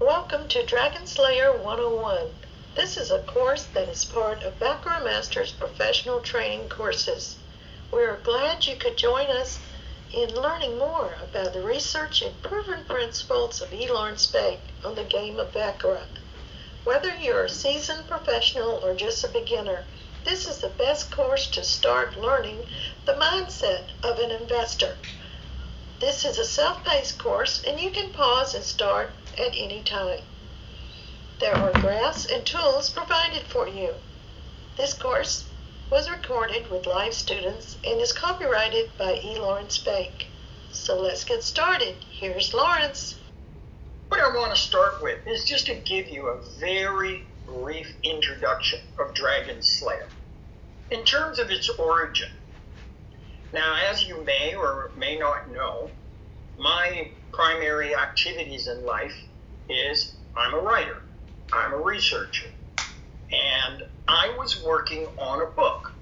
Welcome to Dragon Slayer 101. This is a course that is part of Baccarat Master's professional training courses. We're glad you could join us in learning more about the research and proven principles of Elorn Spake on the game of Baccarat. Whether you're a seasoned professional or just a beginner, this is the best course to start learning the mindset of an investor. This is a self-paced course and you can pause and start at any time. There are graphs and tools provided for you. This course was recorded with live students and is copyrighted by Elorn Spake. So let's get started. Here's Lawrence. What I want to start with is just to give you a very brief introduction of Dragon Slayer in terms of its origin. Now, as you may or may not know, my primary activities in life is I'm a writer, I'm a researcher, and I was working on a book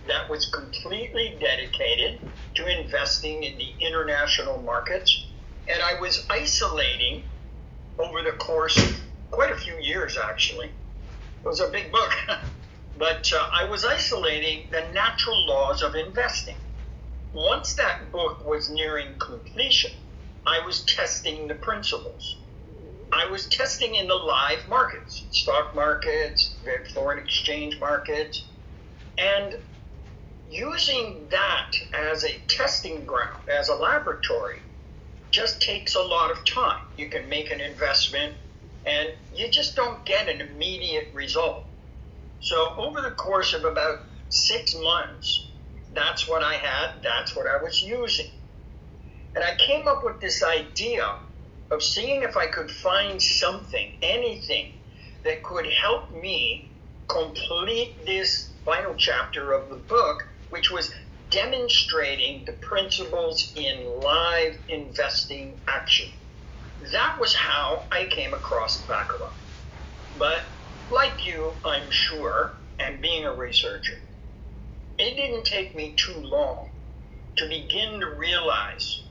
that was completely dedicated to investing in the international markets, and I was isolating over the course of quite a few years, actually. It was a big book, but I was isolating the natural laws of investing. Once that book was nearing completion, I was testing the principles. I was testing in the live markets, stock markets, foreign exchange markets, and using that as a testing ground, as a laboratory, just takes a lot of time. You can make an investment and you just don't get an immediate result. So over the course of about 6 months, that's what I had, that's what I was using. And I came up with this idea of seeing if I could find something, anything, that could help me complete this final chapter of the book, which was demonstrating the principles in live investing action. That was how I came across Baccarat. But like you, I'm sure, and being a researcher, it didn't take me too long to begin to realize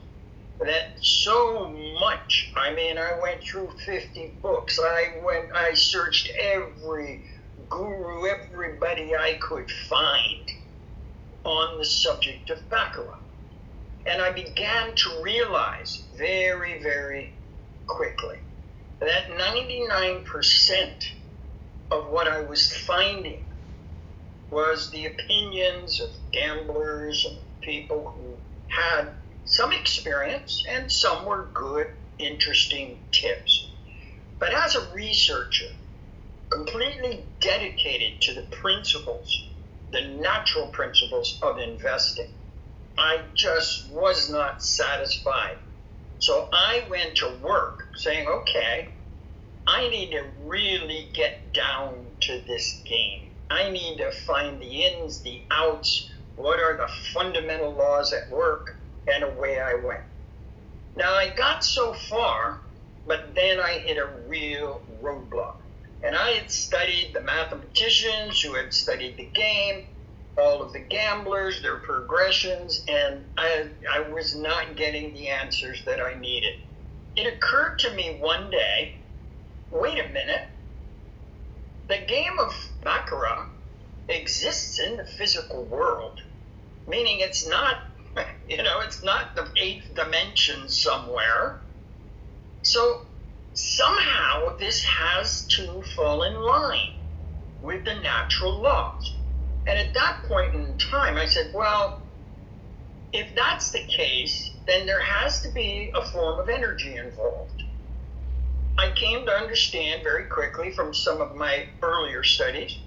that so much, I went through 50 books, I searched every guru, everybody I could find on the subject of Baccarat. And I began to realize very, very quickly that 99% of what I was finding was the opinions of gamblers and people who had some experience and some were good, interesting tips. But as a researcher, completely dedicated to the principles, the natural principles of investing, I just was not satisfied. So I went to work saying, okay, I need to really get down to this game. I need to find the ins, the outs, what are the fundamental laws at work, and away I went. Now I got so far, but then I hit a real roadblock. And I had studied the mathematicians who had studied the game, all of the gamblers, their progressions, and I was not getting the answers that I needed. It occurred to me one day, wait a minute, the game of Baccarat exists in the physical world, meaning it's not, it's not the 8th dimension somewhere. So somehow this has to fall in line with the natural laws. And at that point in time, I said, well, if that's the case, then there has to be a form of energy involved. I came to understand very quickly from some of my earlier studies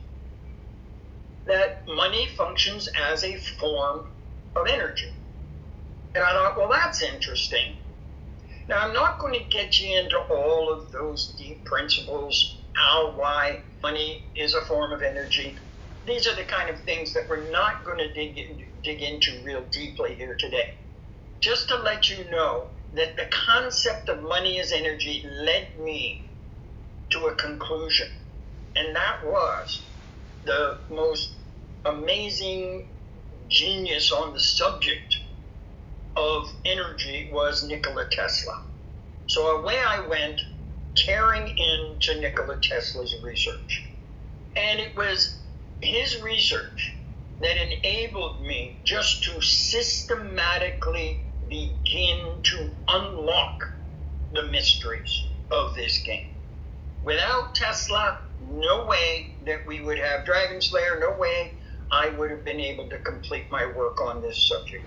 that money functions as a form of energy. And I thought, well, that's interesting. Now, I'm not going to get you into all of those deep principles, how, why money is a form of energy. These are the kind of things that we're not going to dig into real deeply here today. Just to let you know that the concept of money as energy led me to a conclusion. And that was the most amazing genius on the subject of energy was Nikola Tesla. So away I went tearing into Nikola Tesla's research. And it was his research that enabled me just to systematically begin to unlock the mysteries of this game. Without Tesla, no way that we would have Dragon Slayer, no way I would have been able to complete my work on this subject.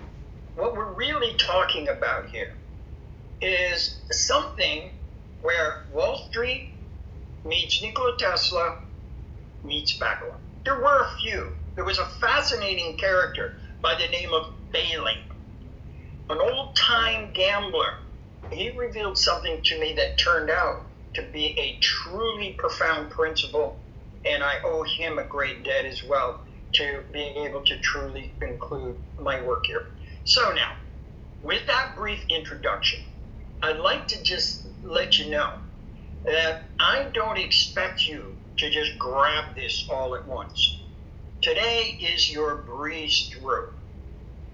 What we're really talking about here is something where Wall Street meets Nikola Tesla meets Baccarat. There were a few. There was a fascinating character by the name of Bailey, an old-time gambler. He revealed something to me that turned out to be a truly profound principle, and I owe him a great debt as well to being able to truly conclude my work here. So now, with that brief introduction, I'd like to just let you know that I don't expect you to just grab this all at once. Today is your breeze through.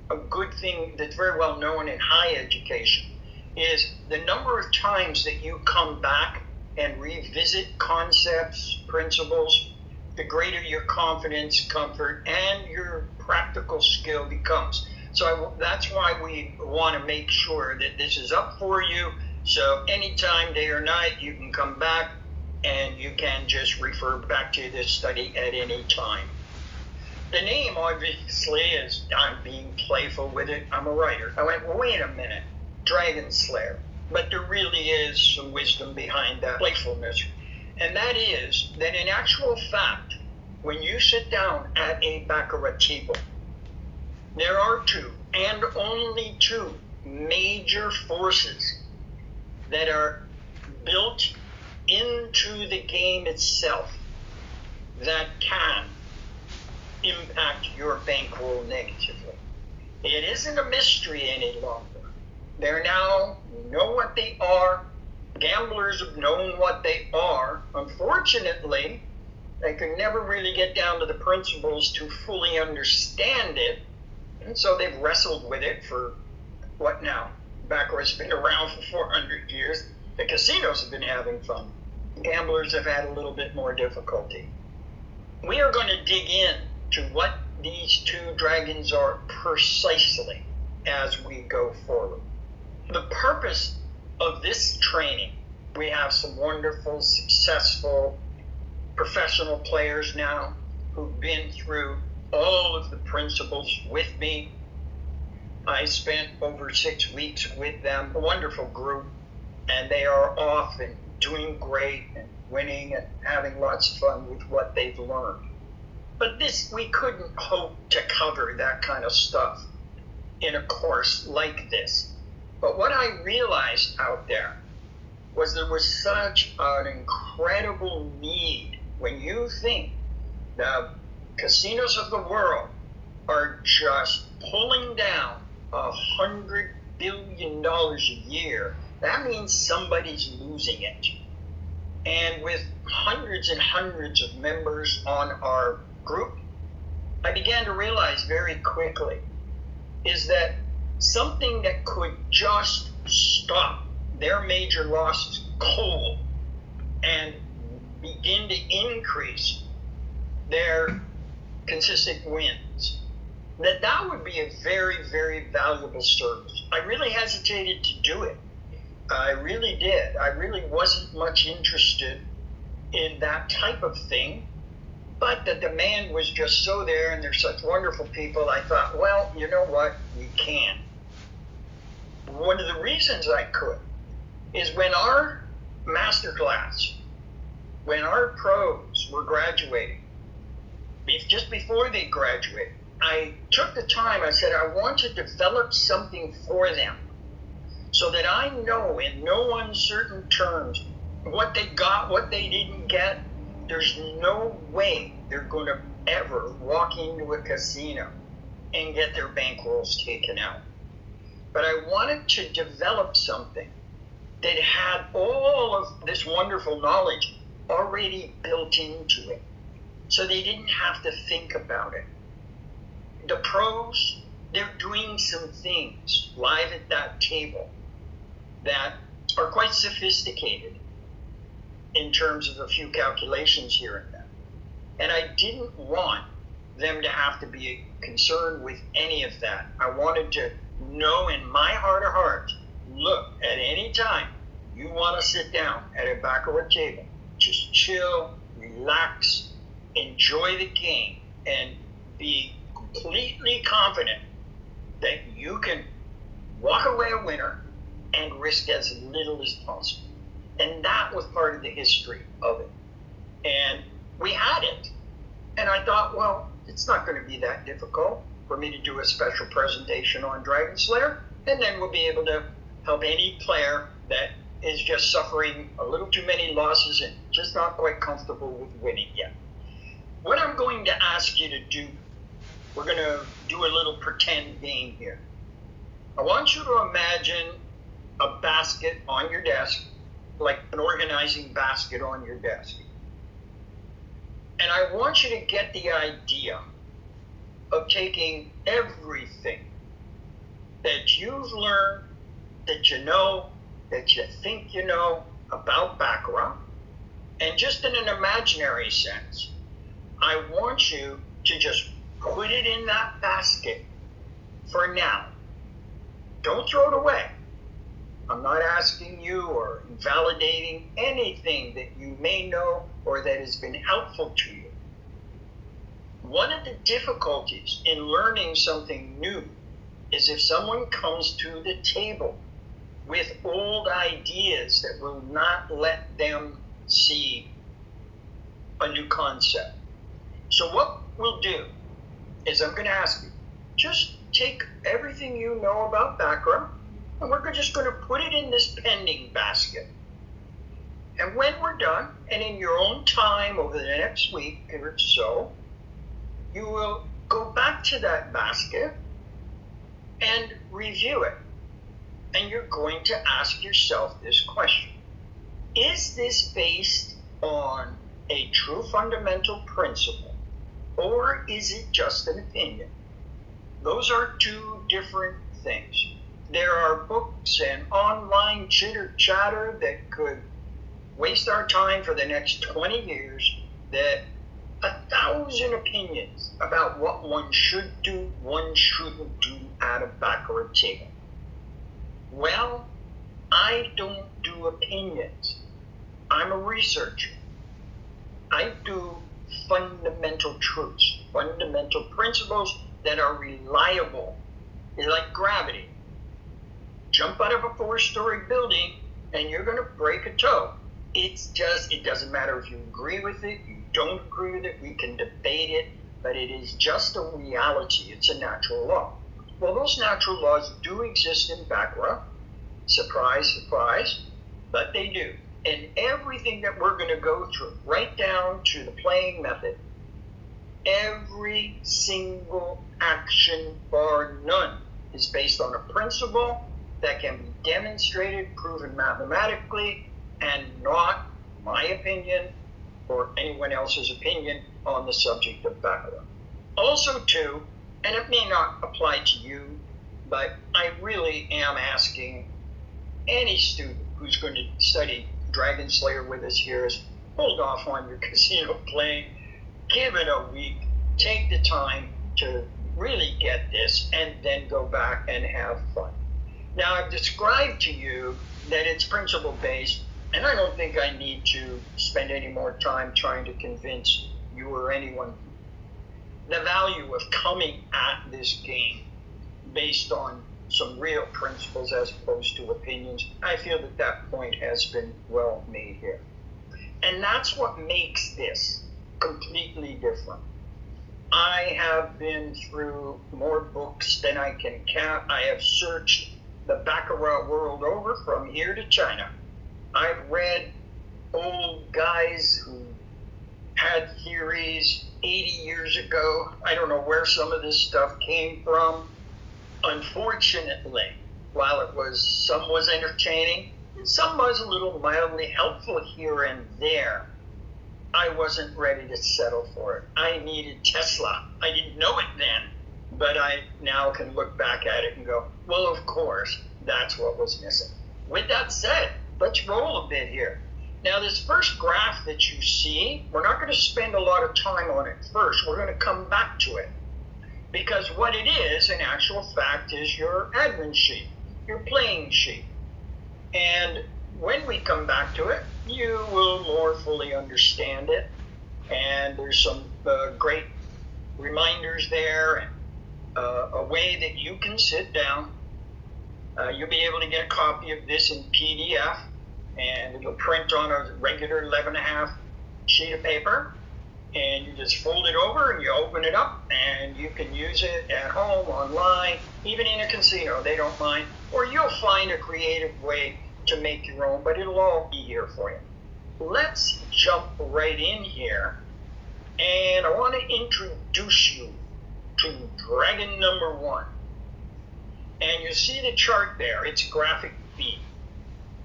A good thing that's very well known in high education is the number of times that you come back and revisit concepts, principles, the greater your confidence, comfort, and your practical skill becomes. So that's why we want to make sure that this is up for you. So anytime, day or night, you can come back and you can just refer back to this study at any time. The name, obviously, is, I'm being playful with it. I'm a writer. I went, wait a minute, Dragon Slayer. But there really is some wisdom behind that playfulness. And that is that in actual fact, when you sit down at a baccarat table, there are two, and only two, major forces that are built into the game itself that can impact your bankroll negatively. It isn't a mystery any longer. They're now, you know what they are. Gamblers have known what they are. Unfortunately, they could never really get down to the principles to fully understand it. And so they've wrestled with it for, what now? Baccarat's been around for 400 years. The casinos have been having fun. Gamblers have had a little bit more difficulty. We are going to dig in to what these two dragons are precisely as we go forward. The purpose of this training, we have some wonderful, successful, professional players now who've been through all of the principles with me. I spent over 6 weeks with them, a wonderful group, and they are off and doing great and winning and having lots of fun with what they've learned. But this, we couldn't hope to cover that kind of stuff in a course like this. But what I realized out there was there was such an incredible need. When you think the casinos of the world are just pulling down $100 billion a year, that means somebody's losing it. And with hundreds and hundreds of members on our group, I began to realize very quickly is that something that could just stop their major losses cold and begin to increase their consistent wins, that would be a very, very valuable service. I really hesitated to do it. I really did. I really wasn't much interested in that type of thing, but the demand was just so there, and they're such wonderful people. I thought, well, you know what? We can. One of the reasons I could is when our master class, when our pros were graduating, just before they graduated, I took the time, I said, I want to develop something for them so that I know in no uncertain terms what they got, what they didn't get. There's no way they're going to ever walk into a casino and get their bankrolls taken out. But I wanted to develop something that had all of this wonderful knowledge already built into it, so they didn't have to think about it. The pros, they're doing some things live at that table that are quite sophisticated. in terms of a few calculations here and there. And I didn't want them to have to be concerned with any of that. I wanted to know in my heart of hearts, look, at any time you want to sit down at a baccarat table, just chill, relax, enjoy the game, and be completely confident that you can walk away a winner and risk as little as possible. And that was part of the history of it. And we had it. And I thought, well, it's not going to be that difficult for me to do a special presentation on Dragon Slayer, and then we'll be able to help any player that is just suffering a little too many losses and just not quite comfortable with winning yet. What I'm going to ask you to do, we're going to do a little pretend game here. I want you to imagine a basket on your desk, like an organizing basket on your desk. And I want you to get the idea of taking everything that you've learned, that you know, that you think you know about baccarat, and just in an imaginary sense, I want you to just put it in that basket for now. Don't throw it away. I'm not asking you or invalidating anything that you may know or that has been helpful to you. One of the difficulties in learning something new is if someone comes to the table with old ideas that will not let them see a new concept. So what we'll do is I'm going to ask you, just take everything you know about baccarat, and we're just going to put it in this pending basket. And when we're done, and in your own time over the next week or so, you will go back to that basket and review it. And you're going to ask yourself this question. Is this based on a true fundamental principle, or is it just an opinion? Those are two different things. There are books and online chitter-chatter that could waste our time for the next 20 years, that 1,000 opinions about what one should do, one shouldn't do at a baccarat table. Well, I don't do opinions. I'm a researcher. I do fundamental truths, fundamental principles that are reliable. They're like gravity. Jump out of a 4-story building and you're going to break a toe. It doesn't matter if you agree with it, you don't agree with it, we can debate it, but it is just a reality. It's a natural law. Well, those natural laws do exist in baccarat. Surprise, surprise, but they do. And everything that we're going to go through, right down to the playing method, every single action, bar none, is based on a principle that can be demonstrated, proven mathematically, and not my opinion or anyone else's opinion on the subject of baccarat. Also, too, and it may not apply to you, but I really am asking any student who's going to study Dragon Slayer with us here is hold off on your casino playing, give it a week, take the time to really get this, and then go back and have fun. Now, I've described to you that it's principle-based, and I don't think I need to spend any more time trying to convince you or anyone the value of coming at this game based on some real principles as opposed to opinions. I feel that that point has been well made here. And that's what makes this completely different. I have been through more books than I can count. I have searched the baccarat world over from here to China. I've read old guys who had theories 80 years ago. I don't know where some of this stuff came from. Unfortunately, while some was entertaining, and some was a little mildly helpful here and there, I wasn't ready to settle for it. I needed Tesla. I didn't know it then, but I now can look back at it and go, well, of course, that's what was missing. With that said, let's roll a bit here. Now, this first graph that you see, we're not going to spend a lot of time on it first. We're going to come back to it. Because what it is, in actual fact, is your admin sheet, your playing sheet. And when we come back to it, you will more fully understand it. And there's some great reminders there, and a way that you can sit down. You'll be able to get a copy of this in PDF, and it'll print on a regular 11.5 sheet of paper. And you just fold it over and you open it up, and you can use it at home, online, even in a casino. They don't mind. Or you'll find a creative way to make your own, but it'll all be here for you. Let's jump right in here, and I want to introduce you to dragon number 1. And you see the chart there. It's graphic B.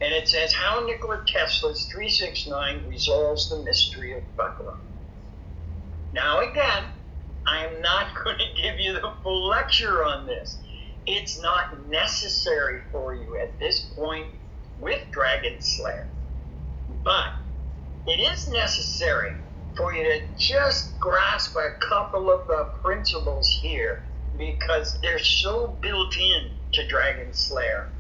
And it says how Nikola Tesla's 369 resolves the mystery of Baccarat. Now again, I am not going to give you the full lecture on this. It's not necessary for you at this point with Dragon Slayer. But it is necessary for you to just grasp a couple of the principles here, because they're so built in to Dragon Slayer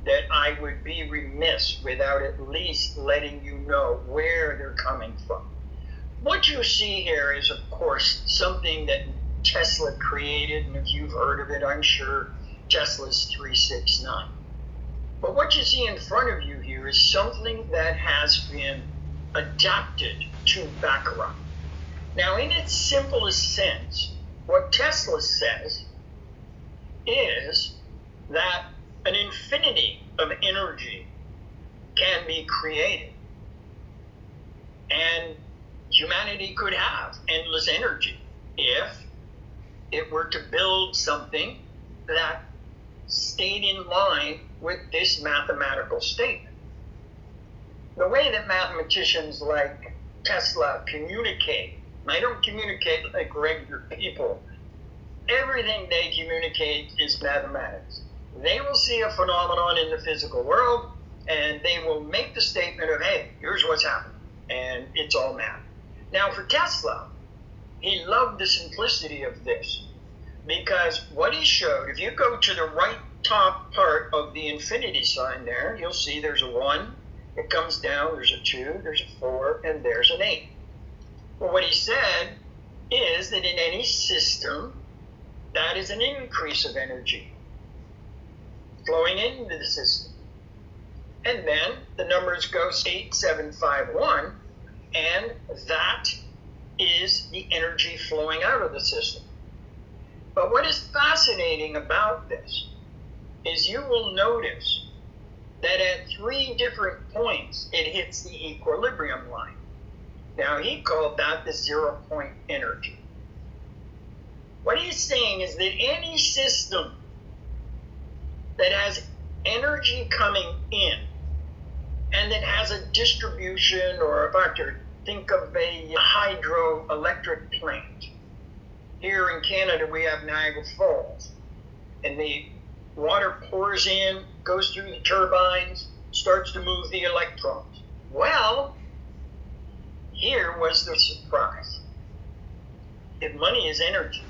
that I would be remiss without at least letting you know where they're coming from. What you see here is, of course, something that Tesla created, and if you've heard of it, I'm sure, Tesla's 369. But what you see in front of you here is something that has been adapted to Baccarat. Now, in its simplest sense, what Tesla says is that an infinity of energy can be created, and humanity could have endless energy if it were to build something that stayed in line with this mathematical statement. The way that mathematicians like Tesla communicate, they don't communicate like regular people. Everything they communicate is mathematics. They will see a phenomenon in the physical world, and they will make the statement of, hey, here's what's happening, and it's all math. Now, for Tesla, he loved the simplicity of this, because what he showed, if you go to the right top part of the infinity sign there, you'll see there's a 1, it comes down, there's a 2, there's a 4, and there's an 8. Well, what he said is that in any system, that is an increase of energy flowing into the system. And then the numbers go 8, 7, 5, 1, and that is the energy flowing out of the system. But what is fascinating about this is you will notice that at 3 different points it hits the equilibrium line. Now, he called that the 0 point energy. What he's saying is that any system that has energy coming in and that has a distribution, or if I were to think of a hydroelectric plant. Here in Canada, we have Niagara Falls, and the water pours in, goes through the turbines, starts to move the electrons. Well, here was the surprise. If money is energy,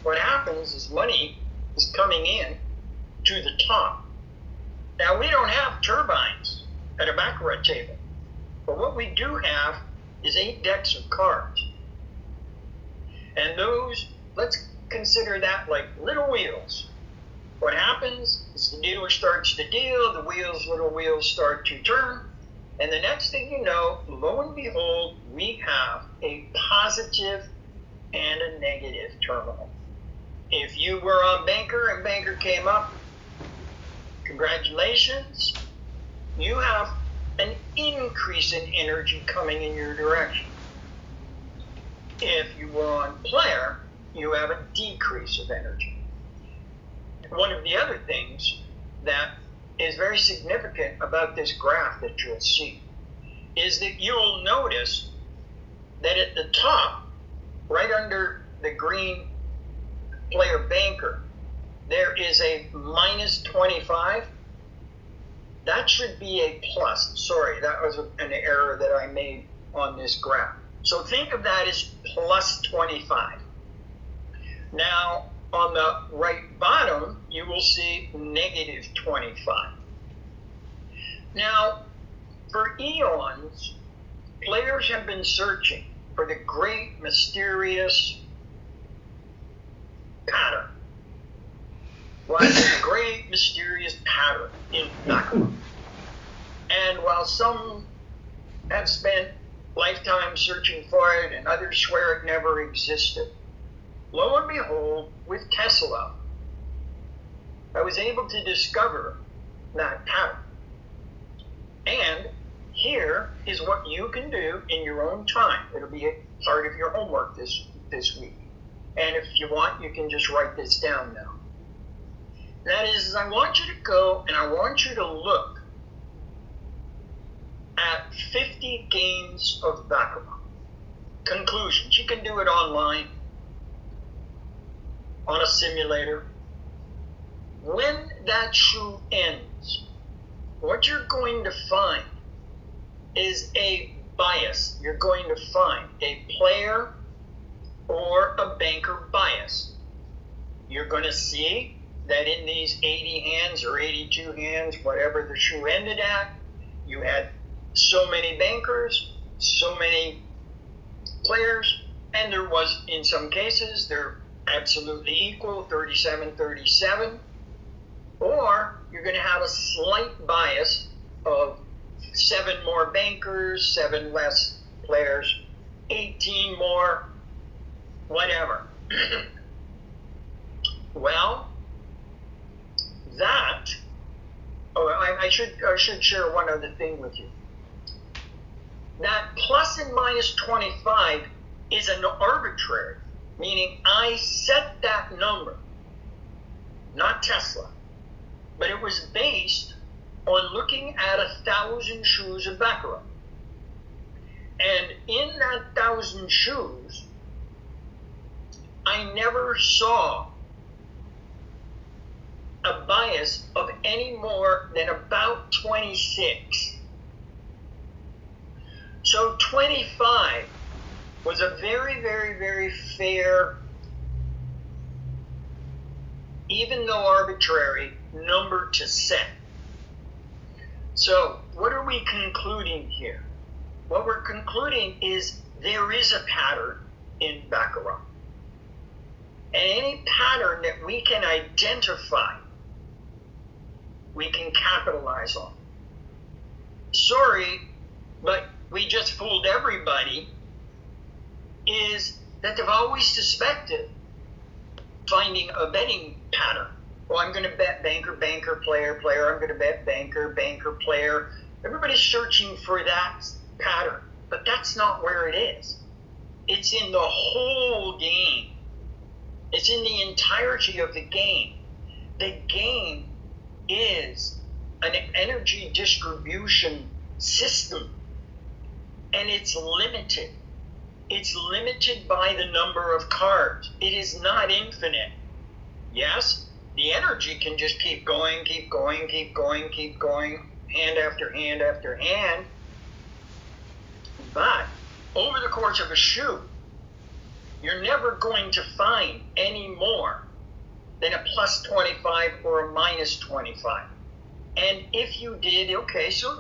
what happens is money is coming in to the top. Now, we don't have turbines at a baccarat table, but what we do have is 8 decks of cards. And those, let's consider that like little wheels. What happens is the dealer starts to deal, the little wheels start to turn, and the next thing you know, lo and behold, we have a positive and a negative terminal. If you were on Banker and Banker came up, congratulations, you have an increase in energy coming in your direction. If you were on Player, you have a decrease of energy. One of the other things that is very significant about this graph that you'll see is that you'll notice that at the top, right under the green Player Banker, there is a minus 25, That should be a plus. Sorry, that was an error that I made on this graph. So think of that as plus 25. Now, on the right bottom, you will see negative 25. Now, for eons, players have been searching for the great mysterious pattern. What is the great mysterious pattern in baccarat? And while some have spent lifetimes searching for it and others swear it never existed, lo and behold, with Tesla, I was able to discover that pattern. And here is what you can do in your own time. It'll be a part of your homework this week. And if you want, you can just write this down now. That is, I want you to go and I want you to look at 50 games of baccarat. Conclusions. You can do it online, on a simulator. When that shoe ends, what you're going to find is a bias. You're going to find a player or a banker bias. You're going to see that in these 80 hands or 82 hands, whatever the shoe ended at, you had so many bankers, so many players, and there was, in some cases, they're absolutely equal, 37-37, or you're going to have a slight bias of 7 more bankers, 7 less players, 18 more, whatever. Well, that, I should share one other thing with you. That plus and minus 25 is an arbitrary, meaning I set that number, not Tesla, but it was based on looking at 1,000 shoes of baccarat. And in that 1,000 shoes, I never saw a bias of any more than about 26. So 25 was a very, very, very fair, even though arbitrary, number to set. So what are we concluding here? What we're concluding is there is a pattern in baccarat. And any pattern that we can identify, we can capitalize on. Sorry, but we just fooled everybody, is that they've always suspected finding a betting pattern. Well, I'm going to bet banker, banker, player, player. I'm going to bet banker, banker, player. Everybody's searching for that pattern, but that's not where it is. It's in the whole game. It's in the entirety of the game. The game is an energy distribution system, and it's limited. It's limited by the number of cards. It is not infinite. Yes, the energy can just keep going, keep going, keep going, keep going, hand after hand after hand. But over the course of a shoe, you're never going to find any more than a plus 25 or a minus 25. And if you did, okay, so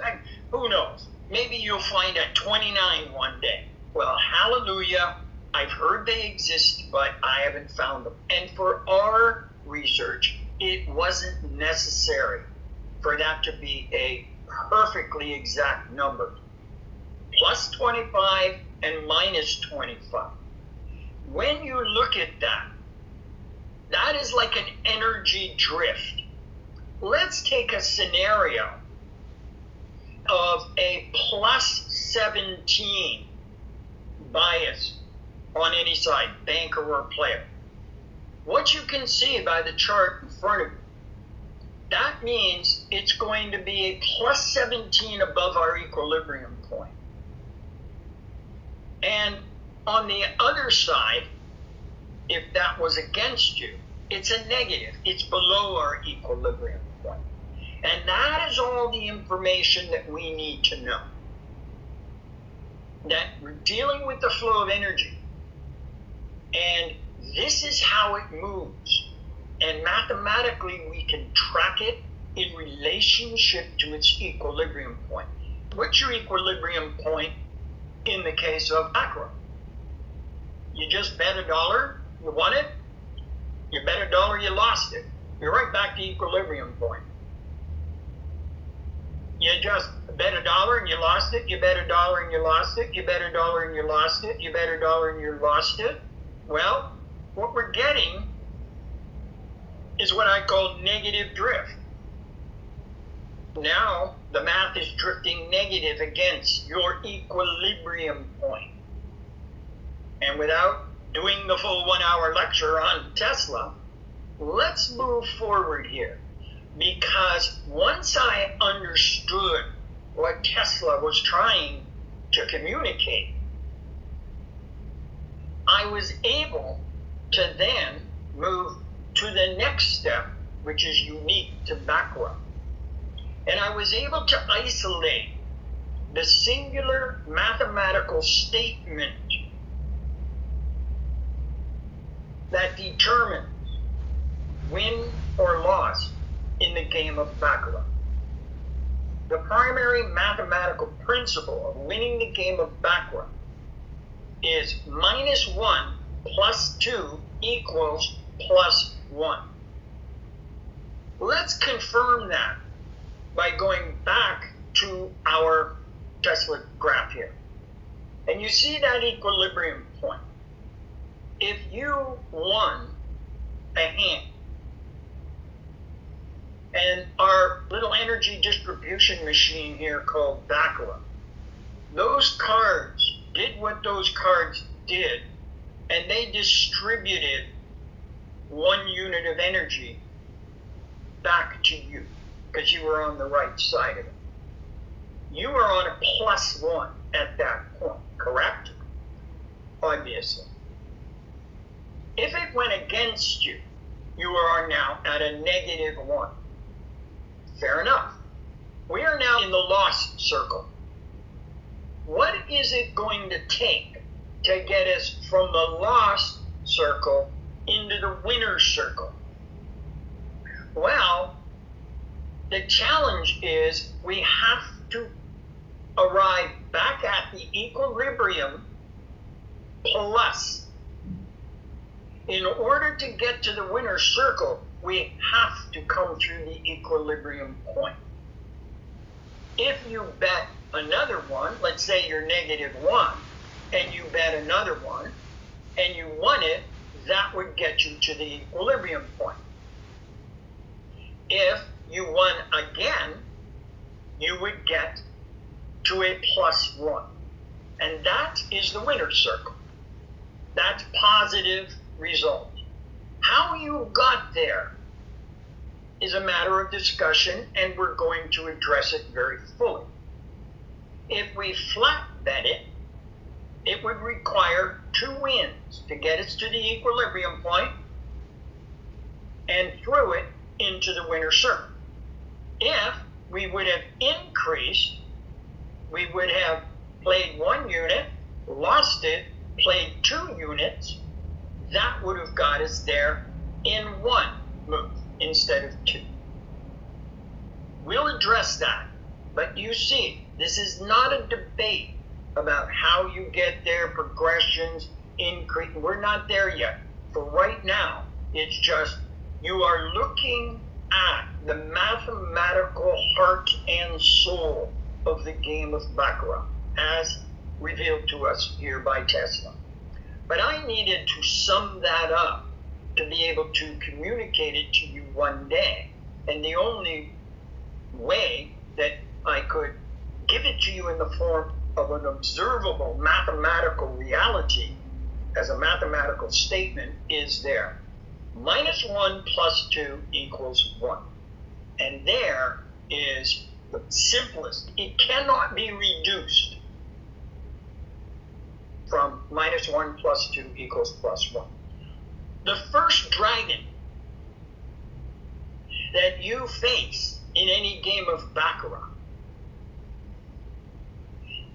who knows? Maybe you'll find a 29 one day. Well, hallelujah, I've heard they exist, but I haven't found them. And for our research, it wasn't necessary for that to be a perfectly exact number. Plus 25 and minus 25. When you look at that, that is like an energy drift. Let's take a scenario of a plus 17 bias on any side, banker or player. What you can see by the chart in front of you, that means it's going to be a plus 17 above our equilibrium point. And on the other side, if that was against you, it's a negative. It's below our equilibrium point. And that is all the information that we need to know. That we're dealing with the flow of energy. And this is how it moves. And mathematically, we can track it in relationship to its equilibrium point. What's your equilibrium point in the case of baccarat? You just bet $1, you won it. You bet $1, you lost it. You're right back to equilibrium point. You just bet $1 and you lost it. You bet $1 and you lost it. You bet $1 and you lost it. You bet $1 and you lost it. Well, what we're getting is what I call negative drift. Now the math is drifting negative against your equilibrium point. And without doing the full 1-hour lecture on Tesla, let's move forward here. Because once I understood what Tesla was trying to communicate, I was able to then move to the next step, which is unique to baccarat. And I was able to isolate the singular mathematical statement that determines win or loss in the game of baccarat. The primary mathematical principle of winning the game of baccarat is -1 + 2 equals +1. Let's confirm that by going back to our Tesla graph here. And you see that equilibrium point. If you won a hand, and our little energy distribution machine here called baccarat, those cards did what those cards did, and they distributed 1 unit of energy back to you, because you were on the right side of it. You were on a +1 at that point, correct? Obviously. If it went against you, you are now at a -1. Fair enough. We are now in the loss circle. What is it going to take to get us from the loss circle into the winner's circle? Well, the challenge is we have to arrive back at the equilibrium plus. In order to get to the winner's circle, we have to come through the equilibrium point. If you bet another one, let's say you're -1, and you bet another one, and you won it, that would get you to the equilibrium point. If you won again, you would get to a +1. And that is the winner's circle. That's positive result. How you got there is a matter of discussion, and we're going to address it very fully. If we flat bet it, it would require 2 wins to get us to the equilibrium point and through it into the winner's circle. If we would have increased, we would have played 1 unit, lost it, played 2 units. That would have got us there in 1 move instead of 2. We'll address that. But you see, this is not a debate about how you get there, progressions, increase. We're not there yet. For right now, it's just you are looking at the mathematical heart and soul of the game of baccarat, as revealed to us here by Tesla. But I needed to sum that up to be able to communicate it to you one day. And the only way that I could give it to you in the form of an observable mathematical reality as a mathematical statement is there. -1 + 2 equals 1. And there is the simplest. It cannot be reduced from -1 + 2 equals +1. The first dragon that you face in any game of baccarat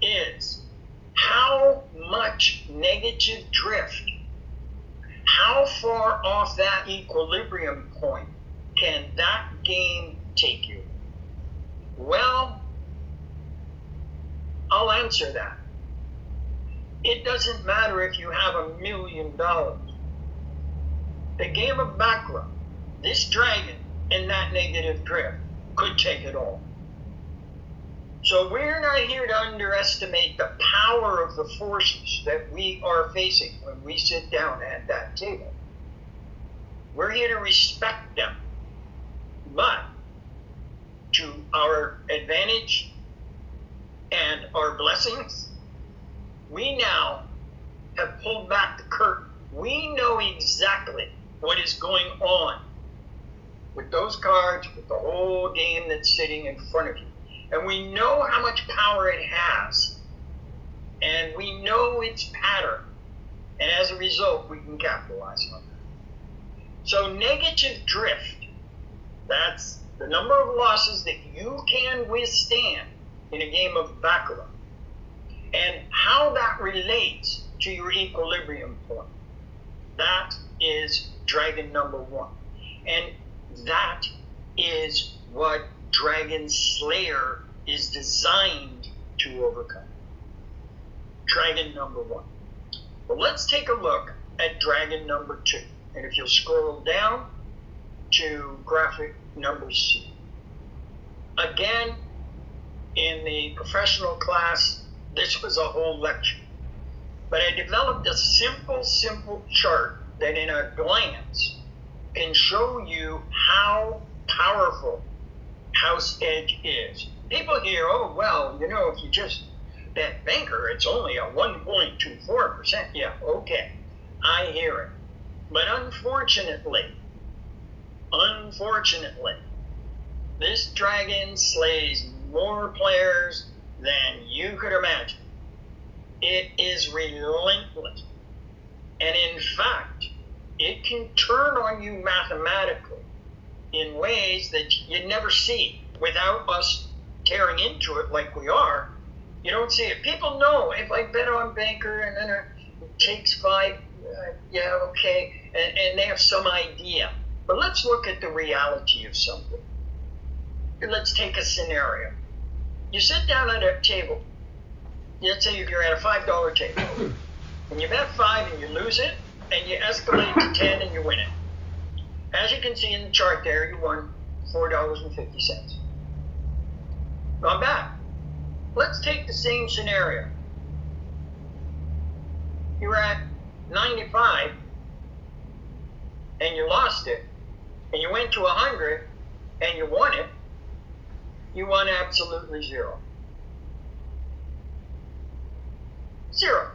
is how much negative drift, how far off that equilibrium point can that game take you? Well, I'll answer that. It doesn't matter if you have $1 million. The game of baccarat, this dragon and that negative drift could take it all. So we're not here to underestimate the power of the forces that we are facing when we sit down at that table. We're here to respect them, but to our advantage and our blessings, we now have pulled back the curtain. We know exactly what is going on with those cards, with the whole game that's sitting in front of you. And we know how much power it has. And we know its pattern. And as a result, we can capitalize on that. So negative drift, that's the number of losses that you can withstand in a game of baccarat. And how that relates to your equilibrium point. That is dragon number 1. And that is what Dragon Slayer is designed to overcome. Dragon number 1. Well, let's take a look at dragon number 2. And if you'll scroll down to graphic number C. Again, in the professional class, this was a whole lecture. But I developed a simple chart that in a glance can show you how powerful house edge is. People hear, oh, well, you know, if you just bet banker, it's only a 1.24%. Yeah, okay, I hear it. But unfortunately, this dragon slays more players than you could imagine. It is relentless. And in fact, it can turn on you mathematically in ways that you never see without us tearing into it like we are. You don't see it. People know if I bet on banker and then it takes 5, yeah, okay, and they have some idea. But let's look at the reality of something. Let's take a scenario. You sit down at a table. Let's say you're at a $5 table. And you bet 5 and you lose it, and you escalate to 10 and you win it. As you can see in the chart there, you won $4.50. Not bad. Let's take the same scenario. You were at 95 and you lost it, and you went to 100 and you won it. You won absolutely zero. Zero.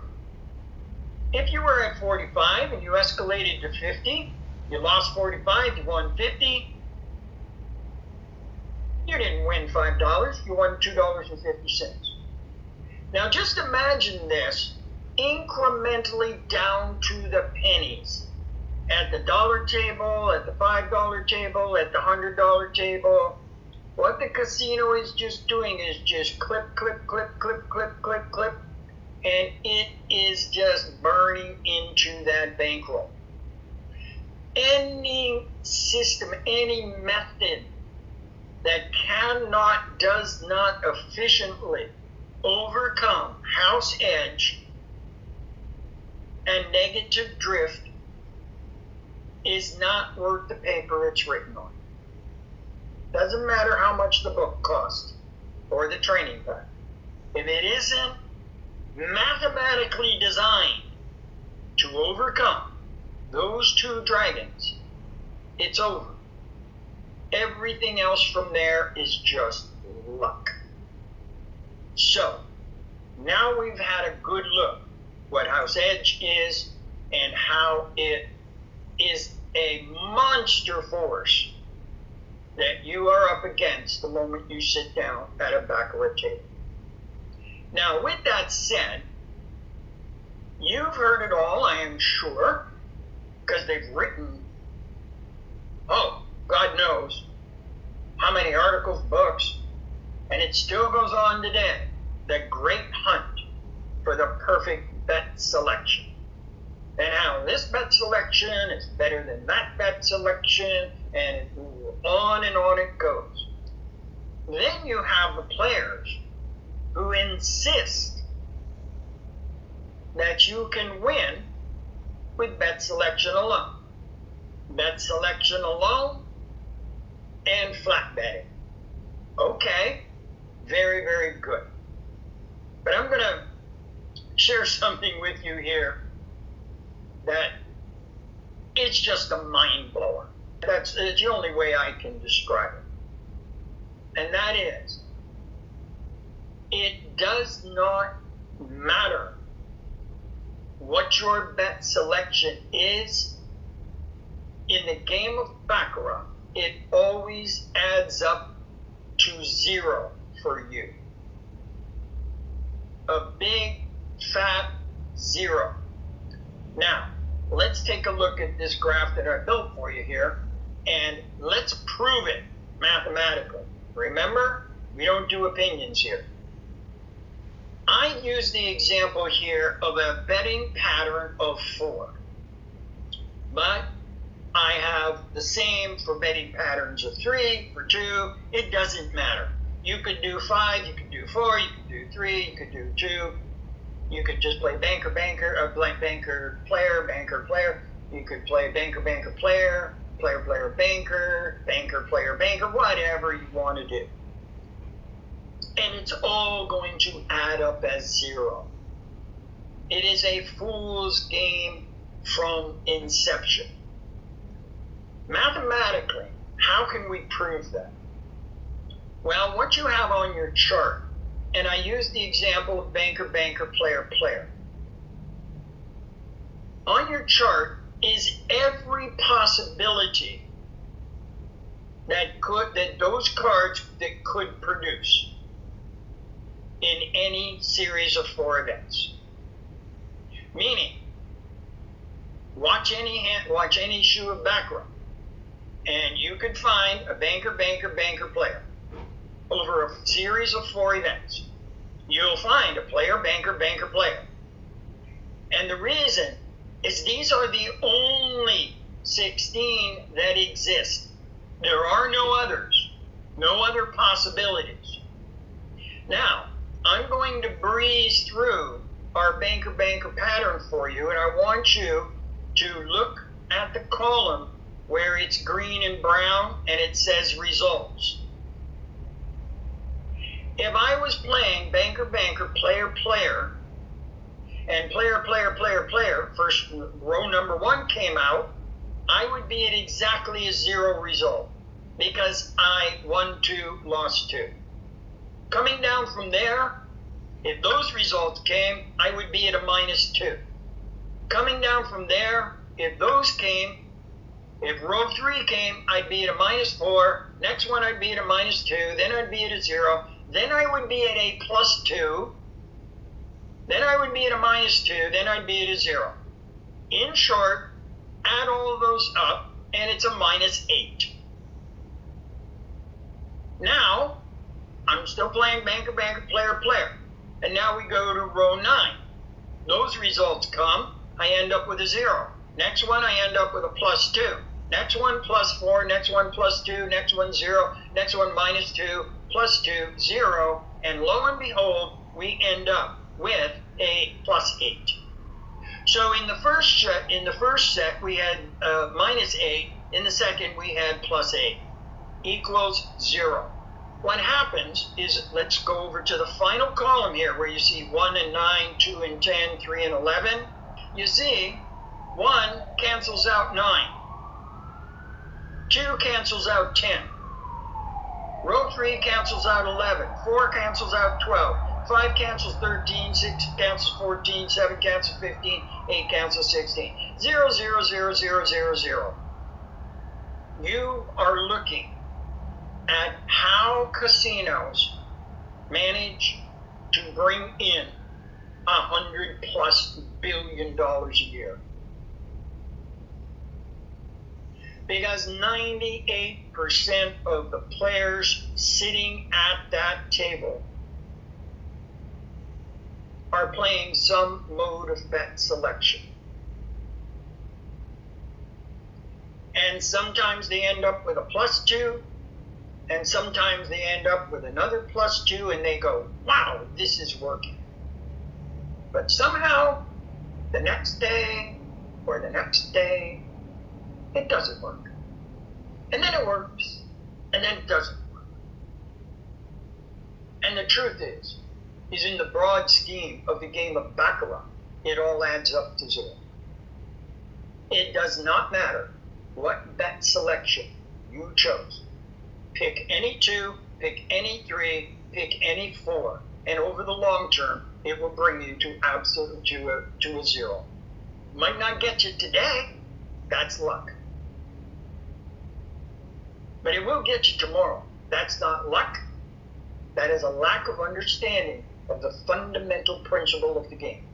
If you were at 45 and you escalated to 50, you lost 45, you won 50. You didn't win $5, you won $2.50. Now just imagine this incrementally down to the pennies. At the dollar table, at the $5 table, at the $100 table. What the casino is just doing is just clip, clip, clip, clip, clip, clip, clip. And it is just burning into that bankroll. Any system, any method that does not efficiently overcome house edge and negative drift is not worth the paper it's written on. Doesn't matter how much the book costs or the training pack. If it isn't mathematically designed to overcome those 2 dragons, it's over. Everything else from there is just luck. So, now we've had a good look what house edge is and how it is a monster force that you are up against the moment you sit down at a baccarat table. Now, with that said, you've heard it all, I am sure, because they've written, oh, God knows, how many articles, books, and it still goes on today. The great hunt for the perfect bet selection. And how this bet selection is better than that bet selection, and on and on it goes. Then you have the players who insist that you can win with bet selection alone. Bet selection alone and flat betting. Okay, very, very good. But I'm going to share something with you here that it's just a mind blower. It's the only way I can describe it. And that is, it does not matter what your bet selection is in the game of baccarat. It always adds up to 0 for you. A big fat 0. Now, let's take a look at this graph that I built for you here, and let's prove it mathematically. Remember, we don't do opinions here. I use the example here of a betting pattern of 4. But I have the same for betting patterns of 3, for 2. It doesn't matter. You could do 5, you could do 4, you could do 3, you could do 2. You could just play banker, banker, banker, player. You could play banker, banker, player, player, banker, player, banker, whatever you want to do. And it's all going to add up as 0. It is a fool's game from inception. Mathematically, how can we prove that? Well, what you have on your chart, and I use the example of banker, banker, player, player. On your chart is every possibility that those cards that could produce in any series of 4 events. Meaning, watch any shoe of baccarat, and you could find a banker, banker, banker, player. Over a series of 4 events, you'll find a player, banker, banker, player. And the reason is these are the only 16 that exist. There are no others, no other possibilities. Now, I'm going to breeze through our banker, banker pattern for you, and I want you to look at the column where it's green and brown and it says results. If I was playing banker, banker, player, player, and player, player, player, player, first row number 1 came out, I would be at exactly a 0 result because I won 2, lost 2. Coming down from there, if those results came, I would be at a -2. Coming down from there, if those came, if row 3 came, I'd be at a -4. Next one, I'd be at a -2. Then I'd be at a 0. Then I would be at a +2. Then I would be at a -2. Then I'd be at a 0. In short, add all of those up, and it's a -8. Now, I'm still playing banker, banker, player, player. And now we go to row 9. Those results come, I end up with a 0. Next one, I end up with a +2. Next one, +4. Next one, +2. Next one, 0. Next one, -2. +2, 0. And lo and behold, we end up with a +8. So in the first set, we had -8. In the second, we had +8. Equals 0. What happens is, let's go over to the final column here where you see 1 and 9, 2 and 10, 3 and 11. You see 1 cancels out 9. 2 cancels out 10. Row 3 cancels out 11. 4 cancels out 12. 5 cancels 13. 6 cancels 14. 7 cancels 15. 8 cancels 16. 0, 0, 0, 0, 0, 0. You are looking at how casinos manage to bring in $100+ billion a year. Because 98% of the players sitting at that table are playing some mode of bet selection. And sometimes they end up with a +2, and sometimes they end up with another +2, and they go, wow, this is working. But somehow, the next day, or the next day, it doesn't work. And then it works, and then it doesn't work. And the truth is in the broad scheme of the game of Baccarat, it all adds up to 0. It does not matter what bet selection you chose. Pick any 2, pick any 3, pick any 4, and over the long term, it will bring you to a 0. Might not get you today, that's luck. But it will get you tomorrow. That's not luck. That is a lack of understanding of the fundamental principle of the game.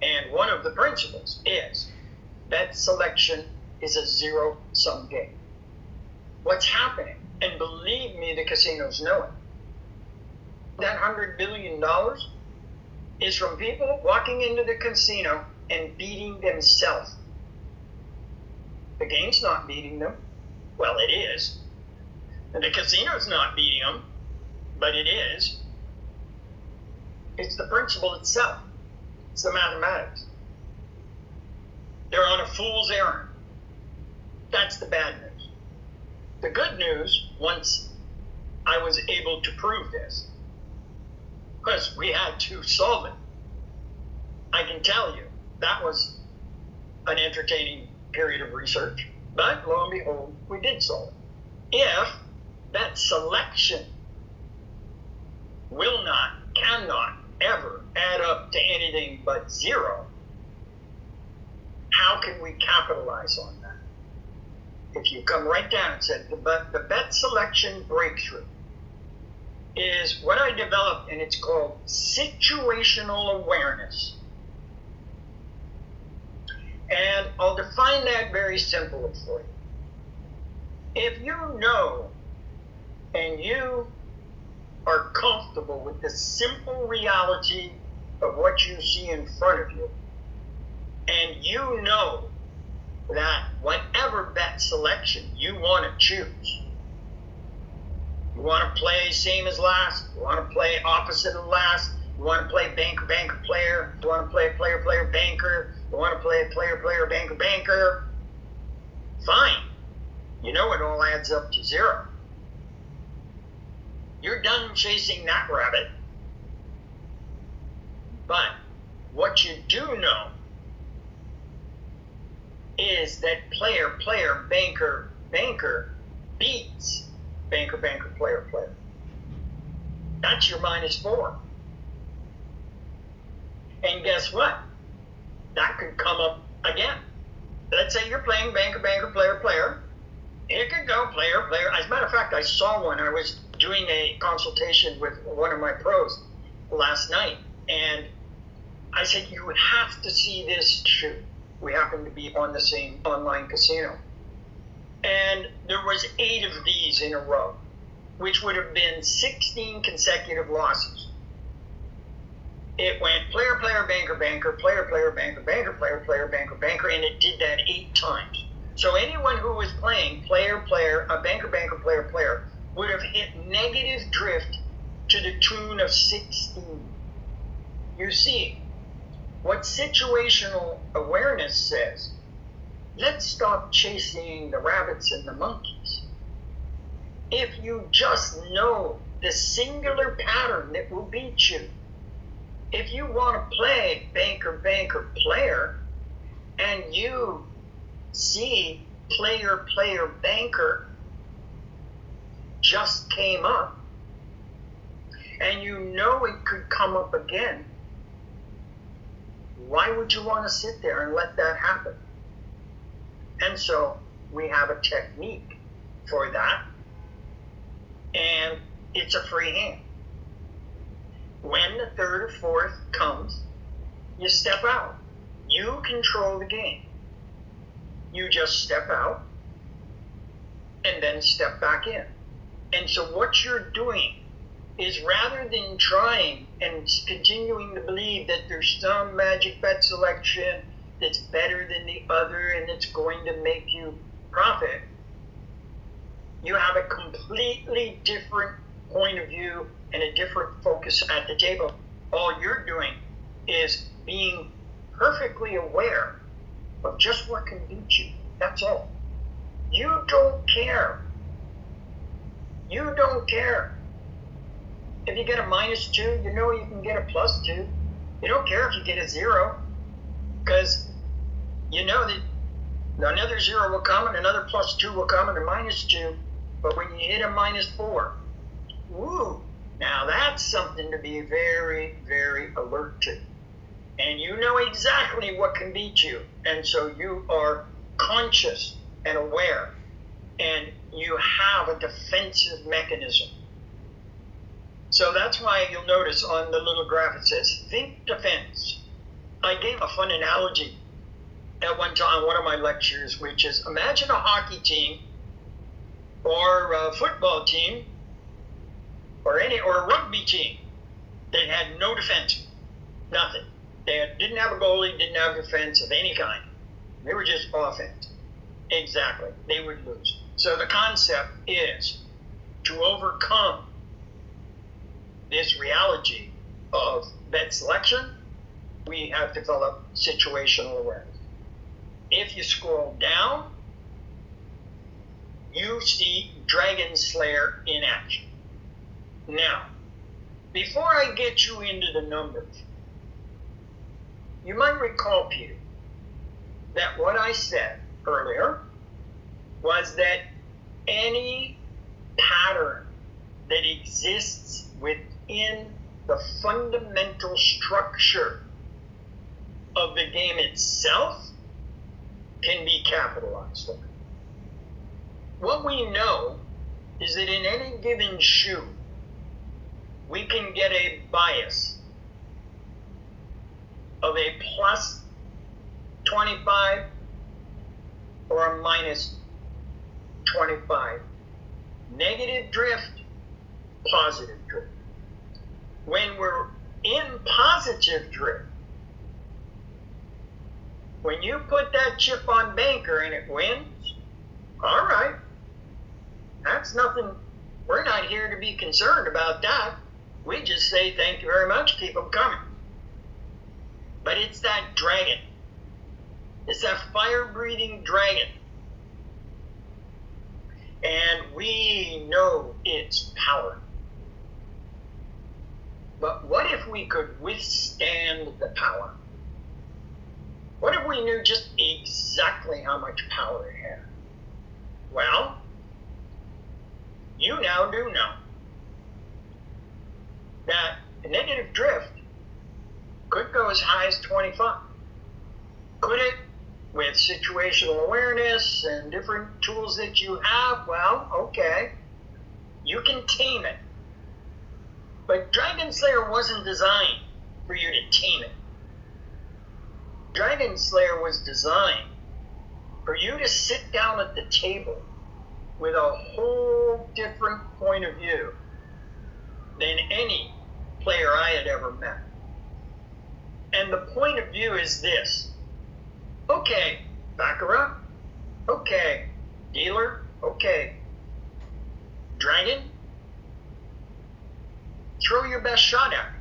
And one of the principles is bet selection is a zero-sum game. What's happening, and believe me, the casinos know it, that $100 billion is from people walking into the casino and beating themselves. The game's not beating them. Well, it is. And the casino's not beating them, but it is. It's the principle itself. It's the mathematics. They're on a fool's errand. That's the bad news. The good news, once I was able to prove this, because we had to solve it, I can tell you that was an entertaining period of research. But lo and behold, we did solve it. If that selection will not, cannot ever add up to anything but 0, how can we capitalize on that? If you come right down and said the bet selection breakthrough is what I developed, and it's called situational awareness. And I'll define that very simply for you. If you know and you are comfortable with the simple reality of what you see in front of you, and you know that whatever bet selection you want to choose, you want to play same as last, you want to play opposite of last, you want to play banker, banker, player, you want to play player, player, banker, you want to play player, player, banker, banker, fine. You know it all adds up to 0. You're done chasing that rabbit. But what you do know is that player, player, banker, banker beats banker, banker, player, player. That's your -4. And guess what? That could come up again. Let's say you're playing banker, banker, player, player. It could go player, player. As a matter of fact, I saw one. I was doing a consultation with one of my pros last night, and I said, you would have to see this shoot. We happen to be on the same online casino. And there was 8 of these in a row, which would have been 16 consecutive losses. It went player, player, banker, banker, player, player, banker, banker, player, player, banker, banker, and it did that 8 times. So anyone who was playing player, player, banker, banker, player, player, would have hit negative drift to the tune of 16. You see, what situational awareness says, let's stop chasing the rabbits and the monkeys. If you just know the singular pattern that will beat you, if you want to play banker, banker, player, and you see player, player, banker just came up, and you know it could come up again, why would you want to sit there and let that happen? And so we have a technique for that, and it's a free hand. When the 3rd or 4th comes, you step out. You control the game. You just step out and then step back in. And so what you're doing is, rather than trying and continuing to believe that there's some magic bet selection that's better than the other and it's going to make you profit, you have a completely different point of view and a different focus at the table. All you're doing is being perfectly aware of just what can beat you. That's all. You don't care. You don't care. If you get a -2, you know you can get a +2. You don't care if you get a 0, because you know that another 0 will come and another +2 will come and a -2. But when you hit a -4, woo, now that's something to be very, very alert to. And you know exactly what can beat you. And so you are conscious and aware. And you have a defensive mechanism. So that's why you'll notice on the little graph it says, think defense. I gave a fun analogy at one time, one of my lectures, which is, imagine a hockey team or a football team or a rugby team that had no defense, nothing. They didn't have a goalie, didn't have defense of any kind. They were just offense. Exactly. They would lose. So the concept is to overcome this reality of bet selection, we have developed situational awareness. If you scroll down, you see Dragon Slayer in action. Now, before I get you into the numbers, you might recall, Peter, that what I said earlier was that any pattern that exists within the fundamental structure of the game itself can be capitalized on. What we know is that in any given shoe, we can get a bias of a plus 25 or a minus 25. Negative drift, positive drift. When we're in positive drift, when you put that chip on banker and it wins, all right, that's nothing. We're not here to be concerned about that. We just say thank you very much, keep them coming. But it's that dragon. It's that fire-breathing dragon. And we know its power. But what if we could withstand the power? What if we knew just exactly how much power it had? Well, you now do know that negative drift could go as high as 25. Could it? With situational awareness and different tools that you have, well, okay, you can tame it. But Dragon Slayer wasn't designed for you to tame it. Dragon Slayer was designed for you to sit down at the table with a whole different point of view than any player I had ever met. And the point of view is this. Okay, baccarat. Okay, dealer. Okay, dragon. Throw your best shot at it.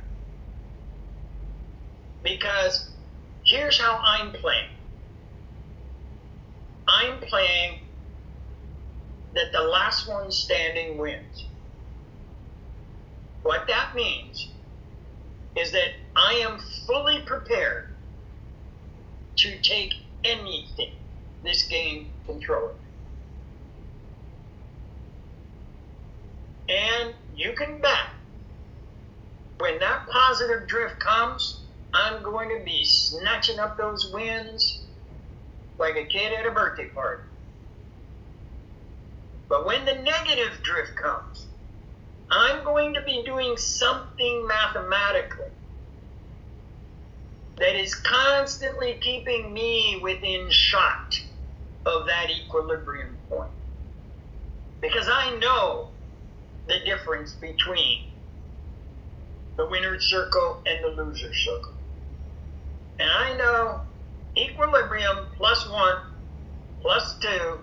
Because here's how I'm playing. I'm playing that the last one standing wins. What that means is that I am fully prepared to take anything this game can throw at me. And you can bet when that positive drift comes, I'm going to be snatching up those wins like a kid at a birthday party. But when the negative drift comes, I'm going to be doing something mathematically that is constantly keeping me within shot of that equilibrium point. Because I know the difference between the winner's circle and the loser's circle. And I know equilibrium plus 1 plus 2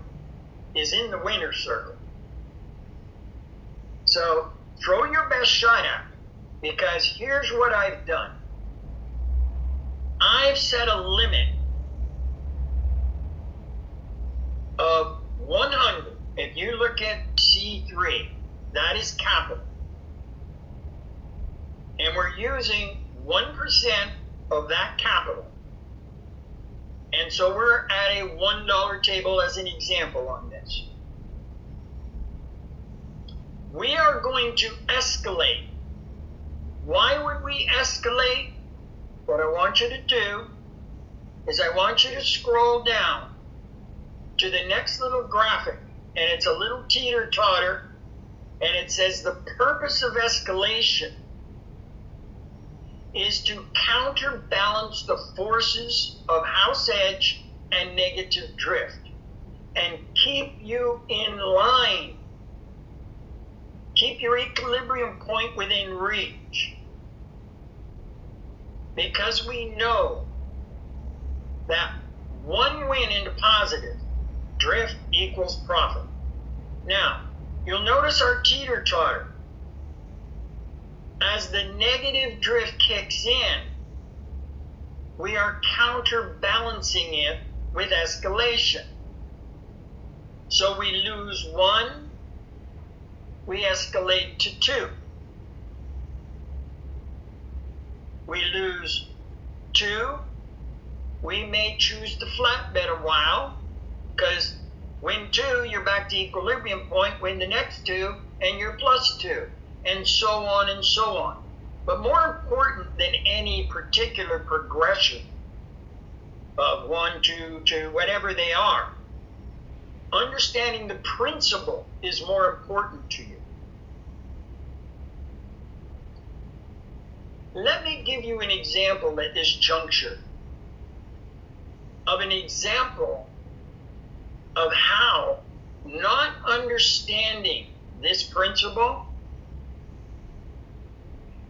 is in the winner's circle. So throw your best shot at it, because here's what I've done. I've set a limit of 100. If you look at C3, that is capital. And we're using 1% of that capital. And so we're at a $1 table as an example on this. We are going to escalate. Why would we escalate? What I want you to do is I want you to scroll down to the next little graphic, and it's a little teeter-totter, and it says the purpose of escalation is to counterbalance the forces of house edge and negative drift and keep you in line. Keep your equilibrium point within reach. Because we know that one win into positive drift equals profit. Now, you'll notice our teeter-totter. As the negative drift kicks in, we are counterbalancing it with escalation. So we lose 1, we escalate to 2. We lose 2, we may choose to flat bet a while, because win 2, you're back to equilibrium point, win the next 2, and you're plus 2. And so on and so on. But more important than any particular progression of 1, 2, 2, whatever they are, understanding the principle is more important to you. Let me give you an example at this juncture of an example of how not understanding this principle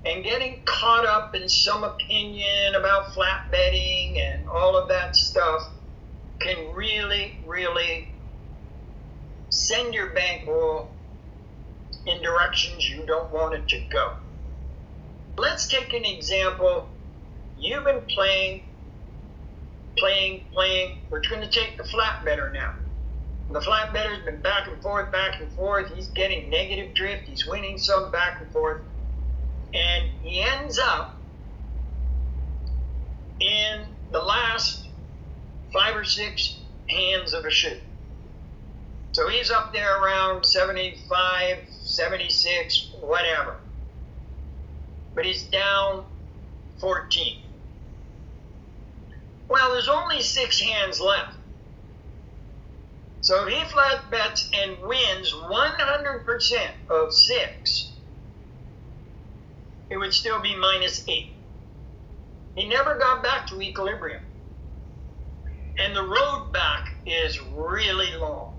and getting caught up in some opinion about flat betting and all of that stuff can really, really send your bankroll in directions you don't want it to go. Let's take an example. You've been playing. We're going to take the flat better now. The flat better's been back and forth. He's getting negative drift. He's winning some back and forth. And he ends up in the last 5 or 6 hands of a shoot. So he's up there around 75, 76, whatever. But he's down 14. Well, there's only 6 hands left. So if he flat bets and wins 100% of 6, it would still be -8. He never got back to equilibrium. And the road back is really long.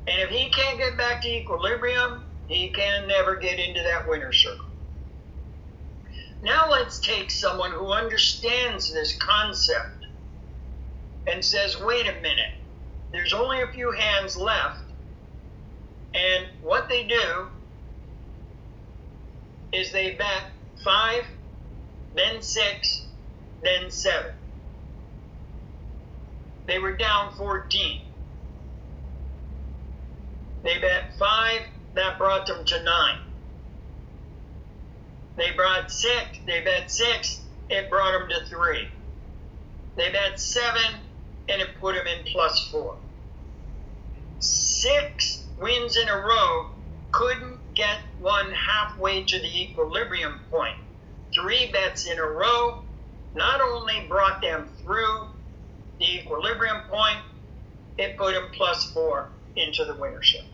And if he can't get back to equilibrium, he can never get into that winner's circle. Now let's take someone who understands this concept and says, wait a minute, there's only a few hands left. And what they do is they bet 5, then 6, then 7. They were down 14. They bet 5, that brought them to 9. They bet 6, it brought them to 3. They bet 7, and it put them in +4. 6 wins in a row couldn't get one halfway to the equilibrium point. 3 bets in a row not only brought them through the equilibrium point, it put them +4 into the winnership.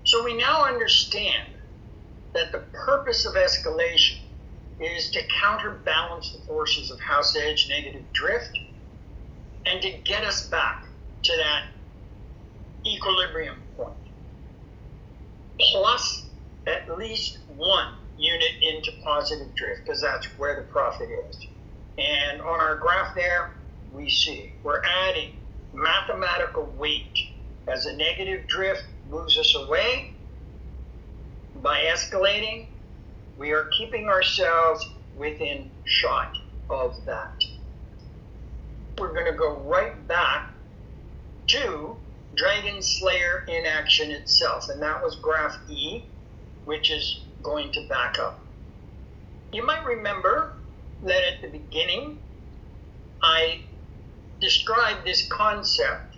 So we now understand that the purpose of escalation is to counterbalance the forces of house edge negative drift and to get us back to that equilibrium point, plus at least one unit into positive drift, because that's where the profit is. And on our graph there, we see we're adding mathematical weight as a negative drift moves us away. By escalating, we are keeping ourselves within shot of that. We're going to go right back to Dragon Slayer in action itself, and that was graph E, which is going to back up. You might remember that at the beginning I described this concept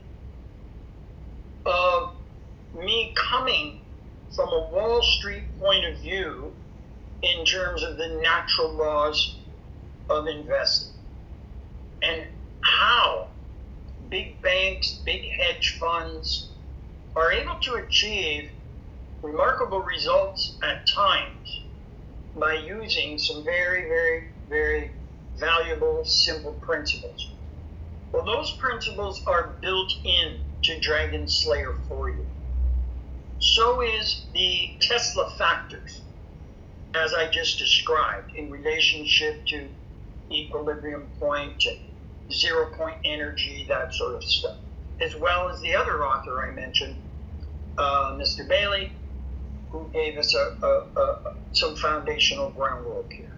of me coming from a Wall Street point of view in terms of the natural laws of investing, and how big banks, big hedge funds are able to achieve remarkable results at times by using some very, very, very valuable, simple principles. Well, those principles are built in to Dragon Slayer for you. So is the Tesla factors, as I just described, in relationship to equilibrium point, and 0 point energy, that sort of stuff, as well as the other author I mentioned, Mr. Bailey, who gave us some foundational groundwork here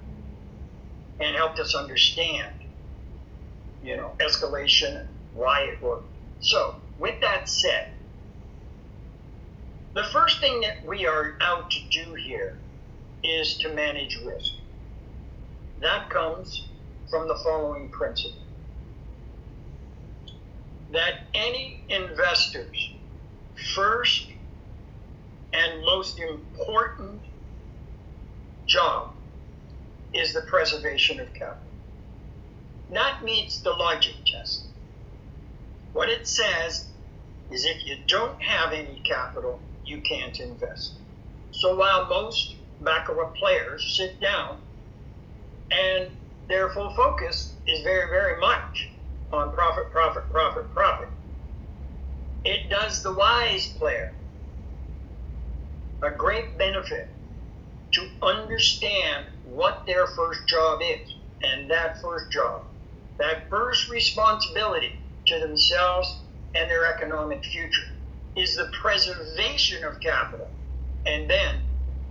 and helped us understand, escalation and why it worked. So, with that said, the first thing that we are out to do here is to manage risk. That comes from the following principle: that any investor's first and most important job is the preservation of capital. That meets the logic test. What it says is if you don't have any capital, you can't invest. So while most baccarat players sit down and their full focus is very, very much on profit, profit, profit, profit, it does the wise player a great benefit to understand what their first job is. And that first job, that first responsibility to themselves and their economic future, is the preservation of capital. And then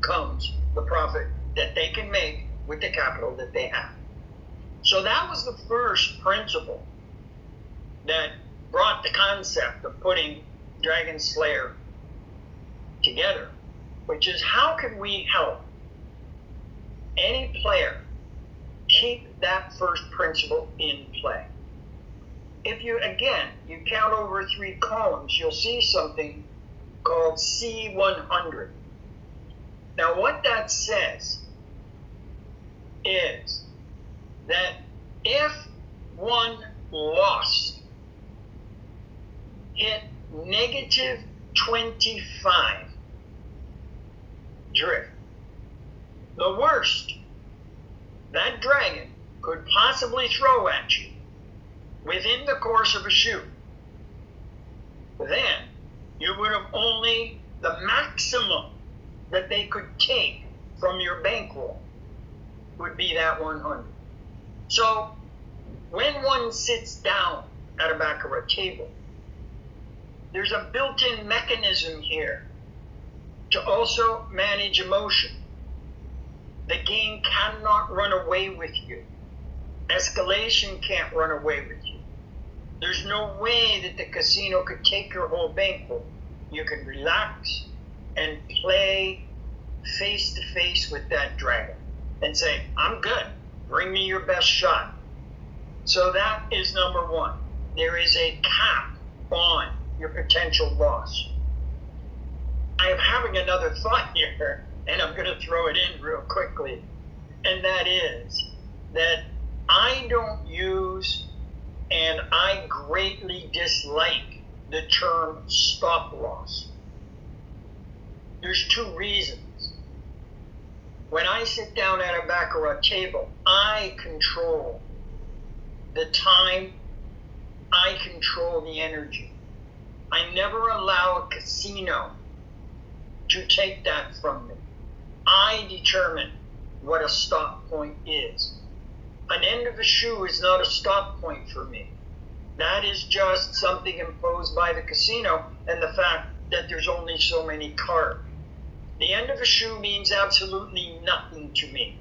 comes the profit that they can make with the capital that they have. So that was the first principle that brought the concept of putting Dragon Slayer together, which is how can we help any player keep that first principle in play. If you count over 3 columns, you'll see something called C100. Now what that says is that if one loss hit negative 25 drift, the worst that dragon could possibly throw at you within the course of a shoot, then you would have only the maximum that they could take from your bankroll would be that 100. So when one sits down at a baccarat table, there's a built-in mechanism here to also manage emotion. The game cannot run away with you. Escalation can't run away with you. There's no way that the casino could take your whole bankroll. You can relax and play face to face with that dragon and say, I'm good, bring me your best shot. So that is number one. There is a cap on your potential loss. I am having another thought here, and I'm going to throw it in real quickly, and that is that I don't use and I greatly dislike the term stop loss. There's 2 reasons. When I sit down at a baccarat table, I control the time I control the energy. I never allow a casino to take that from me. I determine what a stop point is. An end of a shoe is not a stop point for me. That is just something imposed by the casino and the fact that there's only so many cards. The end of a shoe means absolutely nothing to me.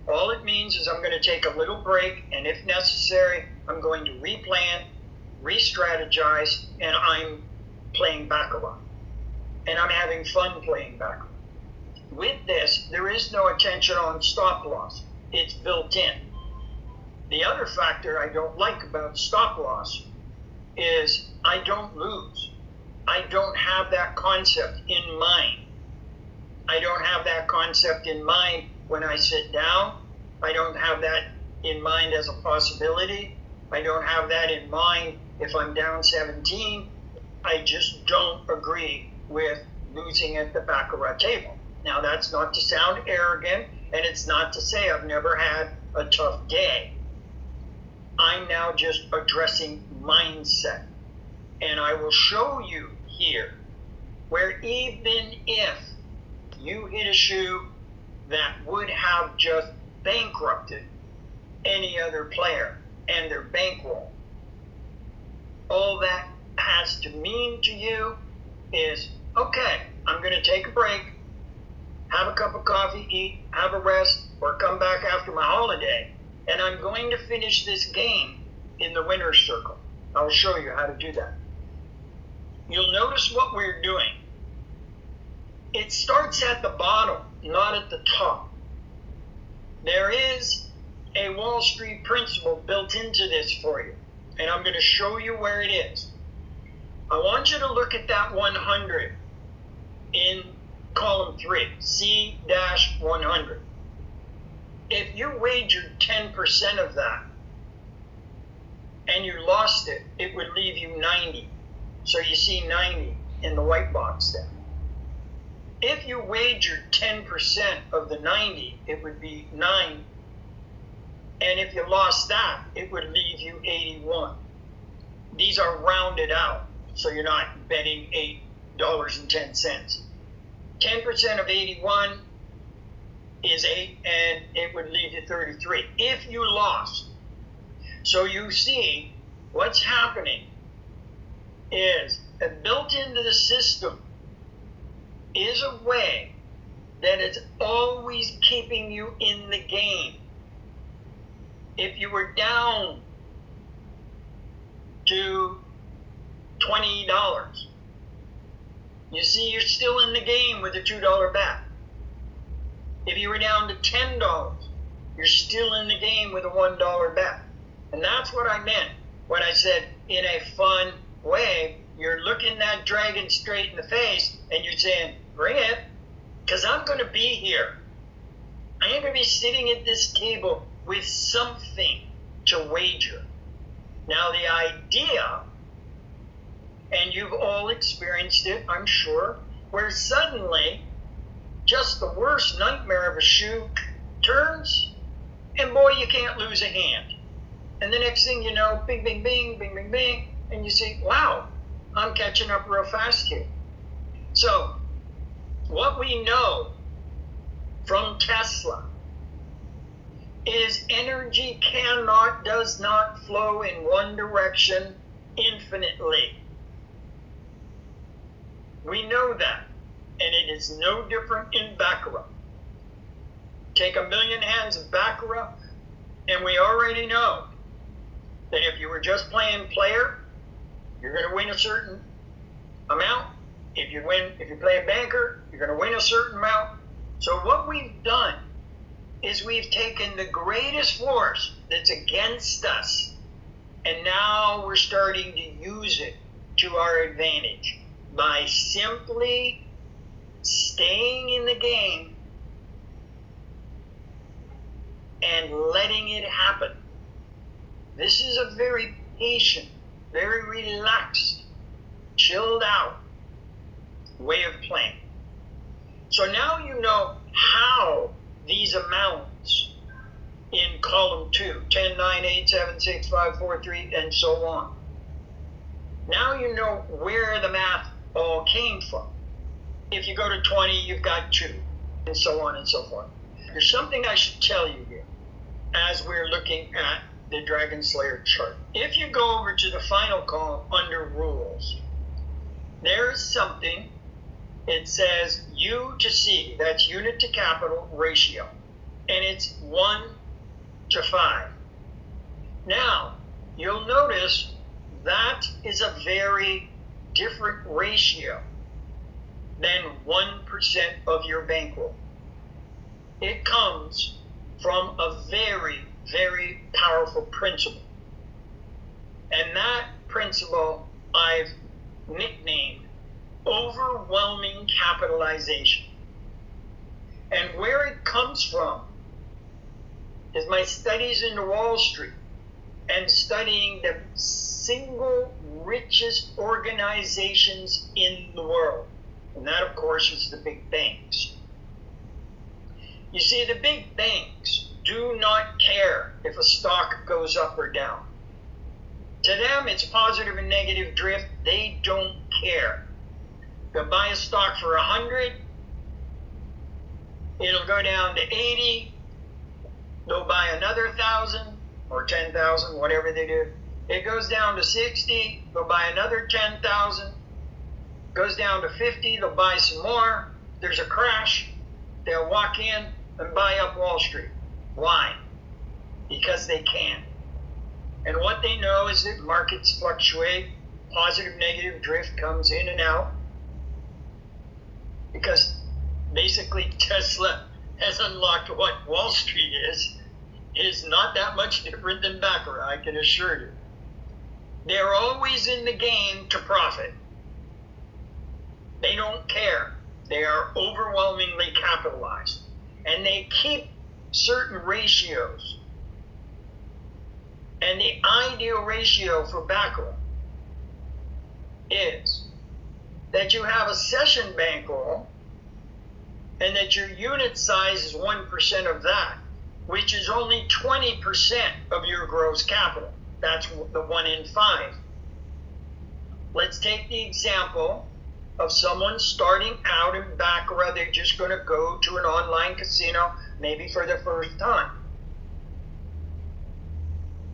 All it means is I'm going to take a little break, and if necessary, I'm going to replan, re-strategize, and I'm playing baccarat. And I'm having fun playing baccarat. With this, there is no attention on stop loss. It's built in. The other factor I don't like about stop loss is I don't lose. I don't have that concept in mind. I don't have that concept in mind when I sit down. I don't have that in mind as a possibility. I don't have that in mind if I'm down 17. I just don't agree with losing at the baccarat table. Now, that's not to sound arrogant, and it's not to say I've never had a tough day. I'm now just addressing mindset. And I will show you here where even if you hit a shoe that would have just bankrupted any other player and their bankroll, all that has to mean to you is, okay, I'm going to take a break, have a cup of coffee, eat, have a rest, or come back after my holiday, and I'm going to finish this game in the winner's circle. I will show you how to do that. You'll notice what we're doing. It starts at the bottom, not at the top. There is a Wall Street principle built into this for you, and I'm going to show you where it is. I want you to look at that 100 in column 3, C-100. If you wagered 10% of that and you lost it, it would leave you 90. So you see 90 in the white box there. If you wagered 10% of the 90, it would be 9. And if you lost that, it would leave you 81. These are rounded out, so you're not betting $8.10. 10% of 81 is 8, and it would leave you 33 if you lost. So you see what's happening is that built into the system is a way that it's always keeping you in the game. If you were down to $20, you see you're still in the game with a $2 bet. If you were down to $10, you're still in the game with a $1 bet. And that's what I meant when I said in a fun way. You're looking that dragon straight in the face and you're saying, bring it, because I'm going to be here. I am going to be sitting at this table with something to wager. Now the idea, and you've all experienced it, I'm sure, where suddenly just the worst nightmare of a shoe turns, and boy, you can't lose a hand. And the next thing you know, bing, bing, bing, bing, bing, bing, and you say, wow, I'm catching up real fast here. So, what we know from Tesla is energy does not flow in one direction infinitely. We know that, and it is no different in baccarat. Take a million hands of baccarat, and we already know that if you were just playing player, you're going to win a certain amount. If you play a banker, you're going to win a certain amount. So what we've done is we've taken the greatest force that's against us, and now we're starting to use it to our advantage by simply staying in the game and letting it happen. This is a very patient, very relaxed, chilled out way of playing. So now you know how these amounts in column 2, 10, 9, 8, 7, 6, 5, 4, 3, and so on, Now you know where the math all came from. If you go to 20, you've got 2, and so on and so forth. There's something I should tell you here as we're looking at the Dragon Slayer chart. If you go over to the final column under rules, there is something. It says U to C, that's unit to capital ratio, and it's 1 to 5. Now, you'll notice that is a very different ratio than 1% of your bankroll. It comes from a very, very powerful principle. And that principle I've nicknamed overwhelming capitalization. And where it comes from is my studies into Wall Street and studying the single richest organizations in the world. And that, of course, is the big banks. You see, the big banks do not care if a stock goes up or down. To them, it's positive and negative drift. They don't care. They'll buy a stock for 100. It'll go down to 80. They'll buy another 1,000 or 10,000, whatever they do. It goes down to 60. They'll buy another 10,000. Goes down to 50. They'll buy some more. There's a crash. They'll walk in and buy up Wall Street. Why? Because they can. And what they know is that markets fluctuate. Positive, negative drift comes in and out. Because basically Tesla has unlocked what Wall Street is not that much different than baccarat, I can assure you. They're always in the game to profit. They don't care. They are overwhelmingly capitalized. And they keep certain ratios. And the ideal ratio for baccarat is that you have a session bankroll and that your unit size is 1% of that, which is only 20% of your gross capital. That's the 1 in 5. Let's take the example of someone starting out in baccarat. They're just going to go to an online casino, maybe for the first time.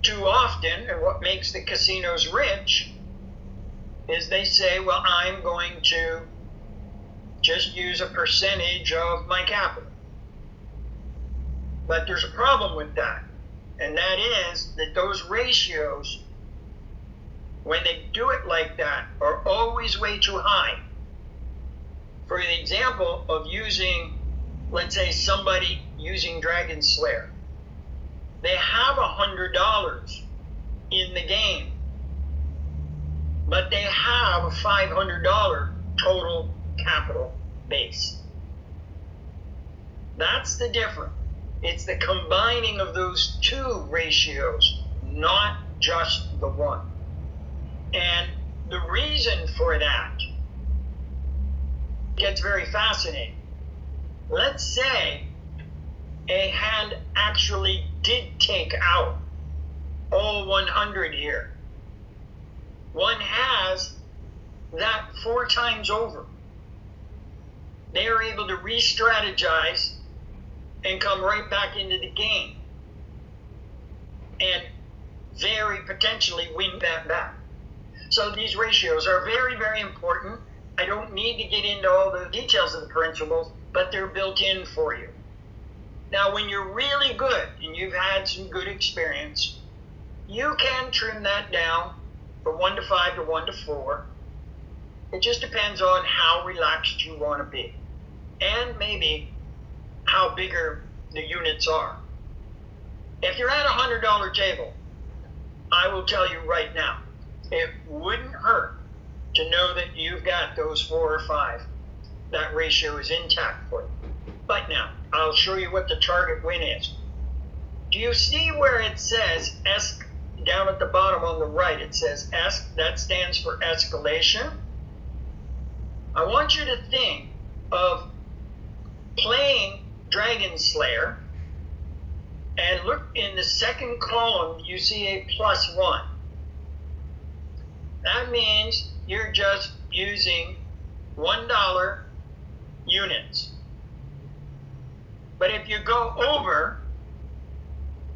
Too often, and what makes the casinos rich, is they say, well, I'm going to just use a percentage of my capital. But there's a problem with that. And that is that those ratios, when they do it like that, are always way too high. For the example of using, let's say somebody using Dragon Slayer. They have $100 in the game, but they have a $500 total capital base. That's the difference. It's the combining of those two ratios, not just the one. And the reason for that gets very fascinating. Let's say a hand actually did take out all 100 here. One has that 4 times over. They are able to re-strategize and come right back into the game and very potentially win that back. So these ratios are very, very important. I don't need to get into all the details of the principles, but they're built in for you. Now, when you're really good and you've had some good experience, you can trim that down from 1 to 5 to 1 to 4. It just depends on how relaxed you want to be and maybe how bigger the units are. If you're at a $100 table, I will tell you right now, it wouldn't hurt to know that you've got those 4 or 5. That ratio is intact for you. But now, I'll show you what the target win is. Do you see where it says down at the bottom on the right, it says that stands for escalation? I want you to think of playing Dragon Slayer and look in the second column, you see a +1. That means you're just using $1 units. But if you go over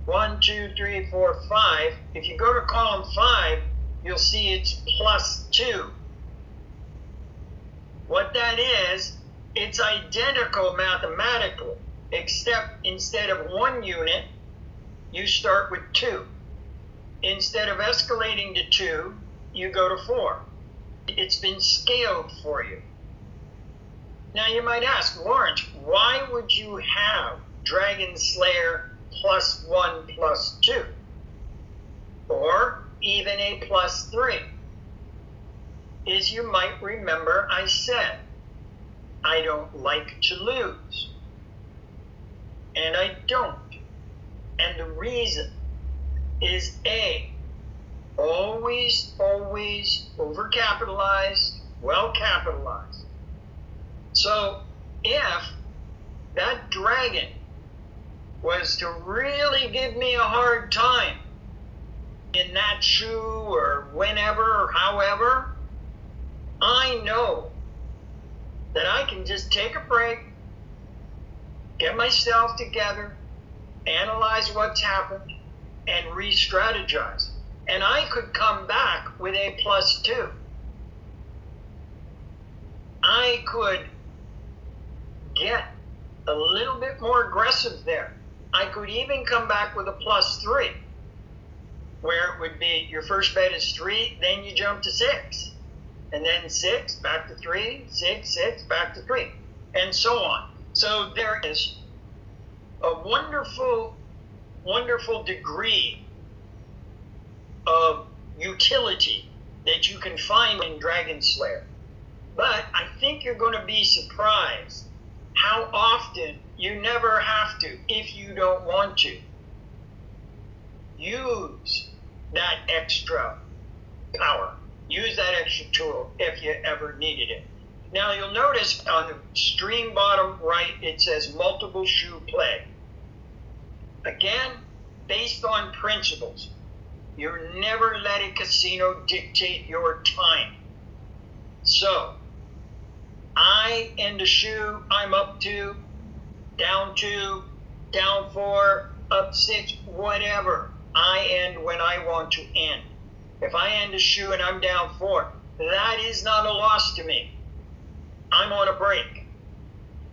1, 2, 3, 4, 5, if you go to column 5, you'll see it's +2. What that is, it's identical mathematically, except instead of 1 unit, you start with 2. Instead of escalating to 2, you go to 4. It's been scaled for you. Now you might ask, Lawrence, why would you have Dragon Slayer +1 +2? Or even a +3? Is you might remember I said, I don't like to lose. And I don't. And the reason is A, always overcapitalized, well capitalized. So if that dragon was to really give me a hard time in that shoe or whenever or however, I know that I can just take a break, get myself together, analyze what's happened, and re-strategize. And I could come back with a +2. I could get a little bit more aggressive there. I could even come back with a +3, where it would be your first bet is 3, then you jump to 6, and then 6, back to 3, 6, 6, back to 3, and so on. So there is a wonderful, wonderful degree of utility that you can find in Dragon Slayer. But I think you're going to be surprised how often you never have to, if you don't want to, use that extra power, use that extra tool if you ever needed it. Now you'll notice on the stream bottom right, it says multiple shoe play. Again, based on principles. You never let a casino dictate your time. So, I end a shoe, I'm up 2, down 2, down 4, up 6, whatever. I end when I want to end. If I end a shoe and I'm down 4, that is not a loss to me. I'm on a break.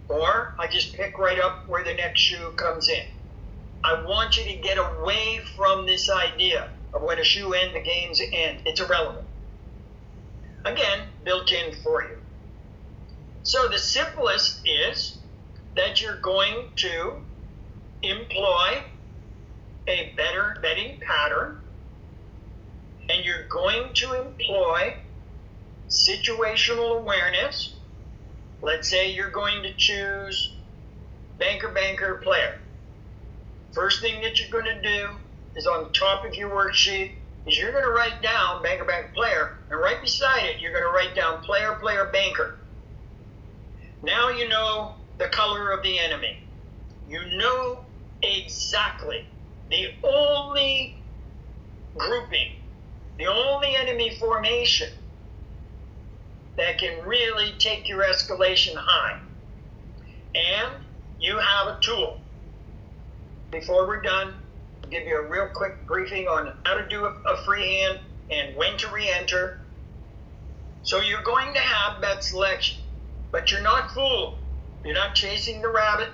Or I just pick right up where the next shoe comes in. I want you to get away from this idea of when a shoe ends, the game's end. It's irrelevant. Again, built in for you. So the simplest is that you're going to employ a better betting pattern, and you're going to employ situational awareness. Let's say you're going to choose banker, player. First thing that you're going to do is on the top of your worksheet is you're going to write down banker, player, and right beside it you're going to write down player, banker. Now you know the color of the enemy. You know exactly the only grouping, the only enemy formation that can really take your escalation high. And you have a tool. Before we're done, I'll give you a real quick briefing on how to do a free hand and when to re-enter. So you're going to have bet selection, but you're not fooled. You're not chasing the rabbit.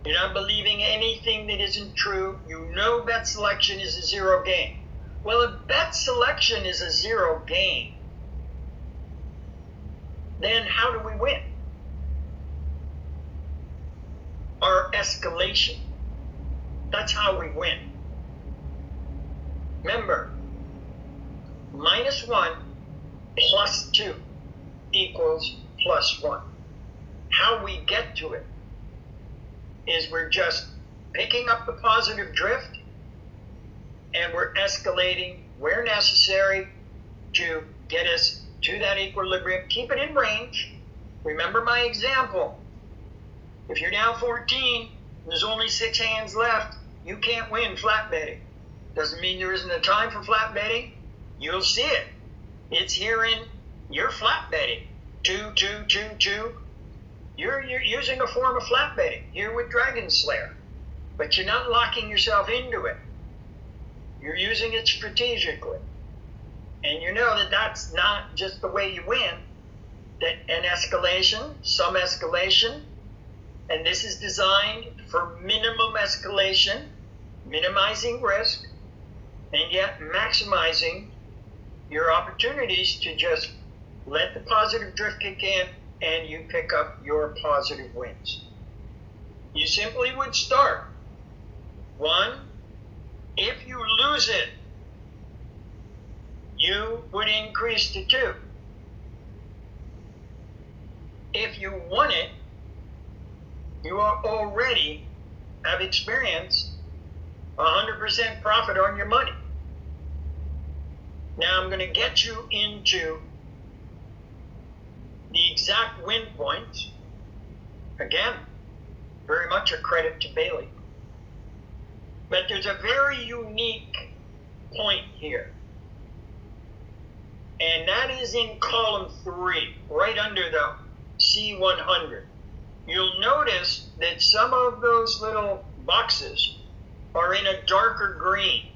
You're not believing anything that isn't true. You know bet selection is a zero game. Well, if bet selection is a zero game, then how do we win? Our escalation. That's how we win. Remember, -1 + 2 equals +1. How we get to it is we're just picking up the positive drift and we're escalating where necessary to get us to that equilibrium. Keep it in range. Remember my example. If you're down 14, and there's only 6 hands left, you can't win flat betting. Doesn't mean there isn't a time for flat betting. You'll see it. It's hearing you're flat bedding. 2, 2, 2, 2. You're using a form of flat bedding here with Dragon Slayer. But you're not locking yourself into it. You're using it strategically. And you know that that's not just the way you win. That an escalation, some escalation, and this is designed for minimum escalation, minimizing risk, and yet maximizing your opportunities to just let the positive drift kick in and you pick up your positive wins. You simply would start. 1, if you lose it, you would increase to 2. If you won it, you already have experienced 100% profit on your money. Now I'm going to get you into the exact win points. Again, very much a credit to Bailey. But there's a very unique point here. And that is in column 3, right under the C100. You'll notice that some of those little boxes are in a darker green.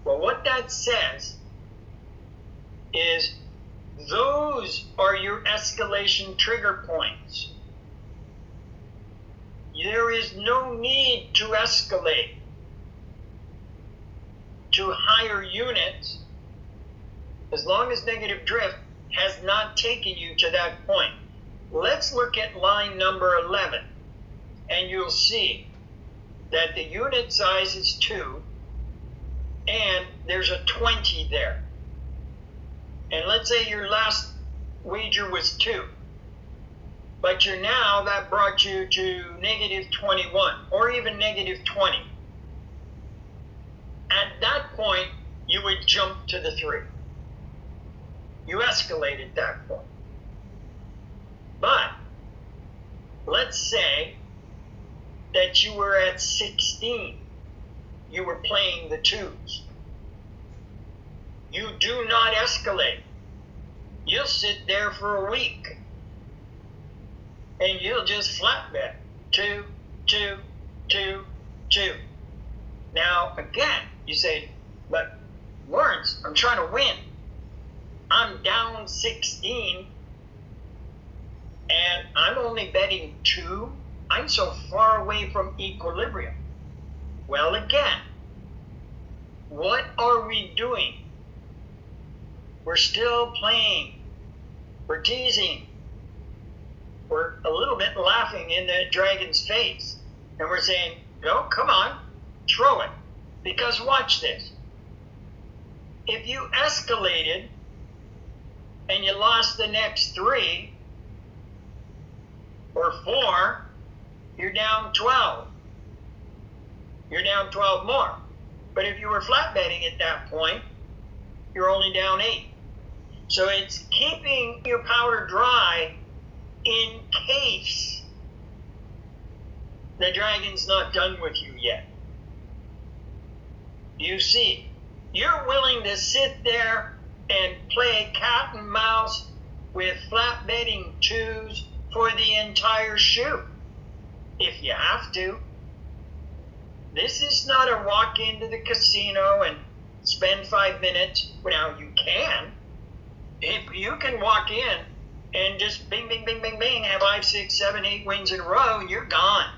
Well, what that says is those are your escalation trigger points. There is no need to escalate to higher units as long as negative drift has not taken you to that point. Let's look at line number 11, and you'll see that the unit size is 2, and there's a 20 there. And let's say your last wager was 2, but you're now, that brought you to negative 21, or even negative 20. At that point, you would jump to the 3. You escalate at that point. But let's say that you were at 16. You were playing the 2s. You do not escalate. You'll sit there for a week and you'll just flat bet 2, 2, 2, 2. Now, again, you say, but Lawrence, I'm trying to win. I'm down 16 and I'm only betting 2. I'm so far away from equilibrium. Well, again, what are we doing? We're still playing. We're teasing. We're a little bit laughing in the dragon's face. And we're saying, no, come on, throw it. Because watch this. If you escalated and you lost the next 3 or 4, you're down 12. You're down 12 more. But if you were flat betting at that point, you're only down 8. So it's keeping your powder dry in case the dragon's not done with you yet. You see, you're willing to sit there and play cat and mouse with flat betting 2s for the entire shoot, if you have to. This is not a walk into the casino and spend 5 minutes. Now, you can. If you can walk in and just bing, bing, bing, bing, bing, have 5, 6, 7, 8 wins in a row, you're gone.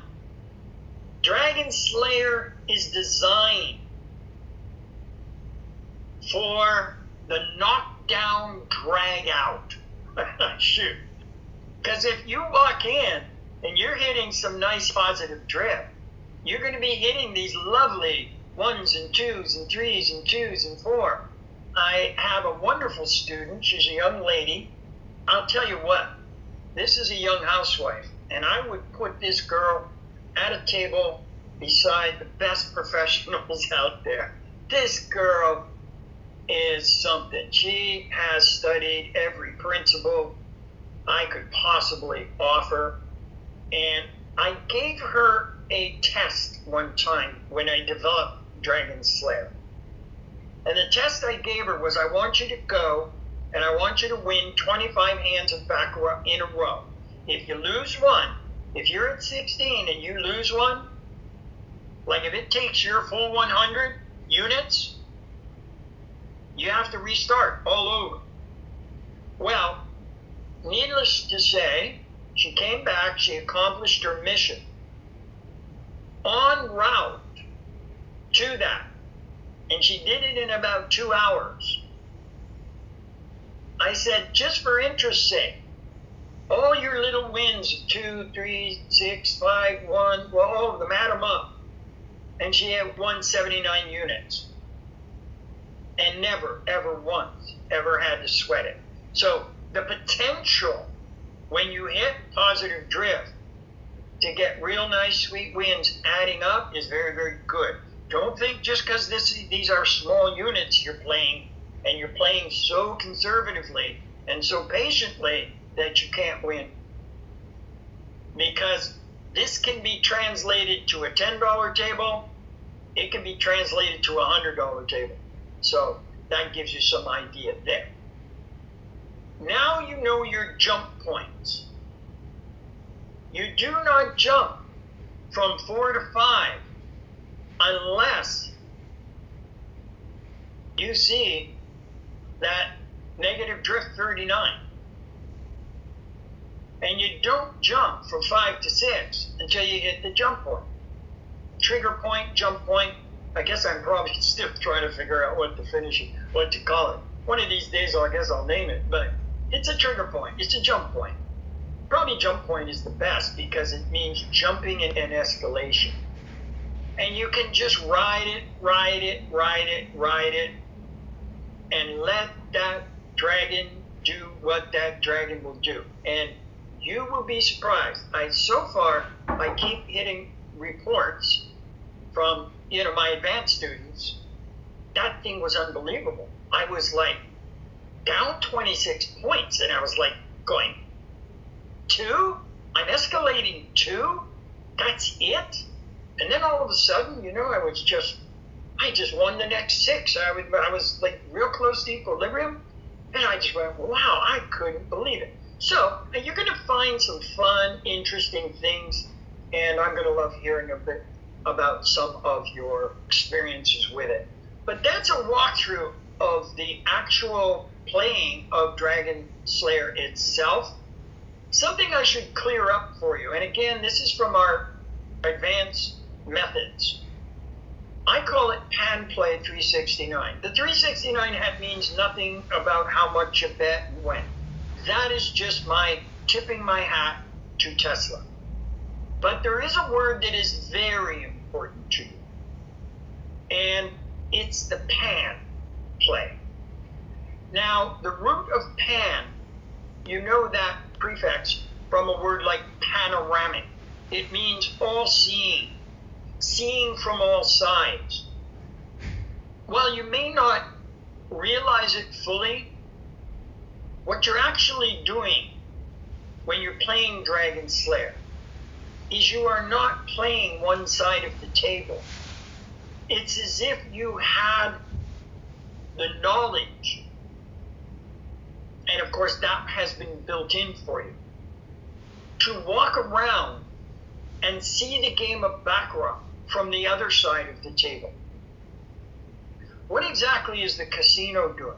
Dragon Slayer is designed for the knockdown drag out. Shoot. Because if you walk in and you're hitting some nice positive drift, you're going to be hitting these lovely 1s and 2s and 3s and 2s and 4. I have a wonderful student. She's a young lady. I'll tell you what, this is a young housewife, and I would put this girl at a table beside the best professionals out there. This girl is something. She has studied every principle I could possibly offer, and I gave her a test one time when I developed Dragon Slayer. And the test I gave her was, I want you to go and I want you to win 25 hands of baccarat in a row. If you lose one, if you're at 16 and you lose one, like if it takes your full 100 units, you have to restart all over. Well, needless to say, she came back, she accomplished her mission. En route to that, and she did it in about 2 hours. I said, just for interest's sake, all your little wins of 2, 3, 6, 5, 1, well, all of them, add them up. And she had won 79 units. And never, ever once, ever had to sweat it. So the potential when you hit positive drift to get real nice, sweet wins adding up is very, very good. Don't think just because these are small units you're playing, and you're playing so conservatively and so patiently that you can't win. Because this can be translated to a $10 table, it can be translated to a $100 table. So that gives you some idea there. Now you know your jump points. You do not jump from 4 to 5 unless you see that negative drift 39. And you don't jump from 5 to 6 until you hit the jump point. Trigger point, jump point. I guess I'm probably still trying to figure out what to call it. One of these days, I guess I'll name it, but it's a trigger point. It's a jump point. Probably jump point is the best because it means jumping in an escalation. And you can just ride it, and let that dragon do what that dragon will do. And you will be surprised. So far, I keep hitting reports from my advanced students. That thing was unbelievable. I was like down 26 points, and I was like going, 2? I'm escalating 2? That's it? And then all of a sudden, I just won the next 6. I was like real close to equilibrium, and I just went, wow, I couldn't believe it. So you're going to find some fun, interesting things, and I'm going to love hearing a bit about some of your experiences with it. But that's a walkthrough of the actual playing of Dragon Slayer itself. Something I should clear up for you, and again, this is from our advanced methods. I call it pan play 369. The 369 means nothing about how much you bet and when. That is just my tipping my hat to Tesla. But there is a word that is very important to you, and it's the pan play. Now, the root of pan, you know that prefix from a word like panoramic. It means all-seeing, seeing from all sides. While you may not realize it fully, what you're actually doing when you're playing Dragon Slayer is you are not playing one side of the table. It's as if you had the knowledge, and of course that has been built in for you, to walk around and see the game of baccarat from the other side of the table. What exactly is the casino doing?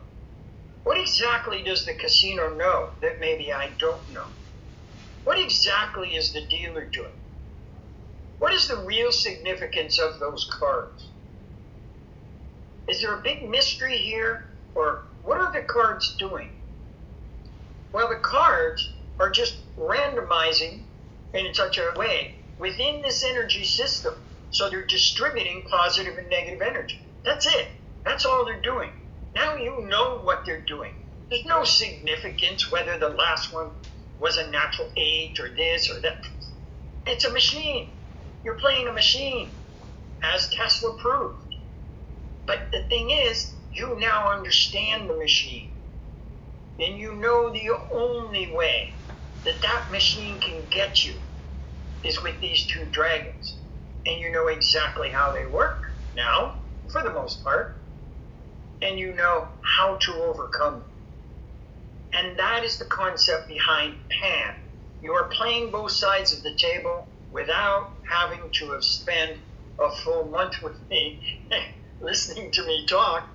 What exactly does the casino know that maybe I don't know? What exactly is the dealer doing? What is the real significance of those cards? Is there a big mystery here? Or what are the cards doing? Well, the cards are just randomizing in such a way within this energy system. So they're distributing positive and negative energy. That's it. That's all they're doing. Now you know what they're doing. There's no significance whether the last one was a natural 8 or this or that. It's a machine. You're playing a machine, as Tesla proved. But the thing is, you now understand the machine. And you know the only way that that machine can get you is with these 2 dragons. And you know exactly how they work now, for the most part. and you know how to overcome them. And that is the concept behind PAN. You are playing both sides of the table without having to have spent a full month with me listening to me talk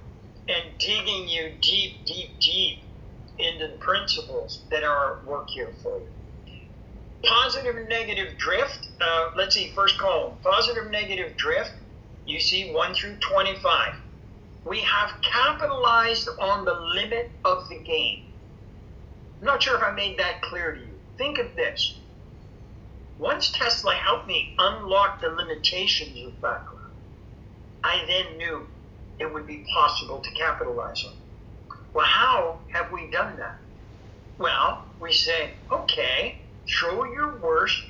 and digging you deep, deep, deep into the principles that are at work here for you. Positive and negative drift. Let's see, first column. Positive, negative drift. You see 1 through 25. We have capitalized on the limit of the game. I'm not sure if I made that clear to you. Think of this. Once Tesla helped me unlock the limitations of background, I then knew it would be possible to capitalize on it. Well, how have we done that? Well, we say, okay, throw your worst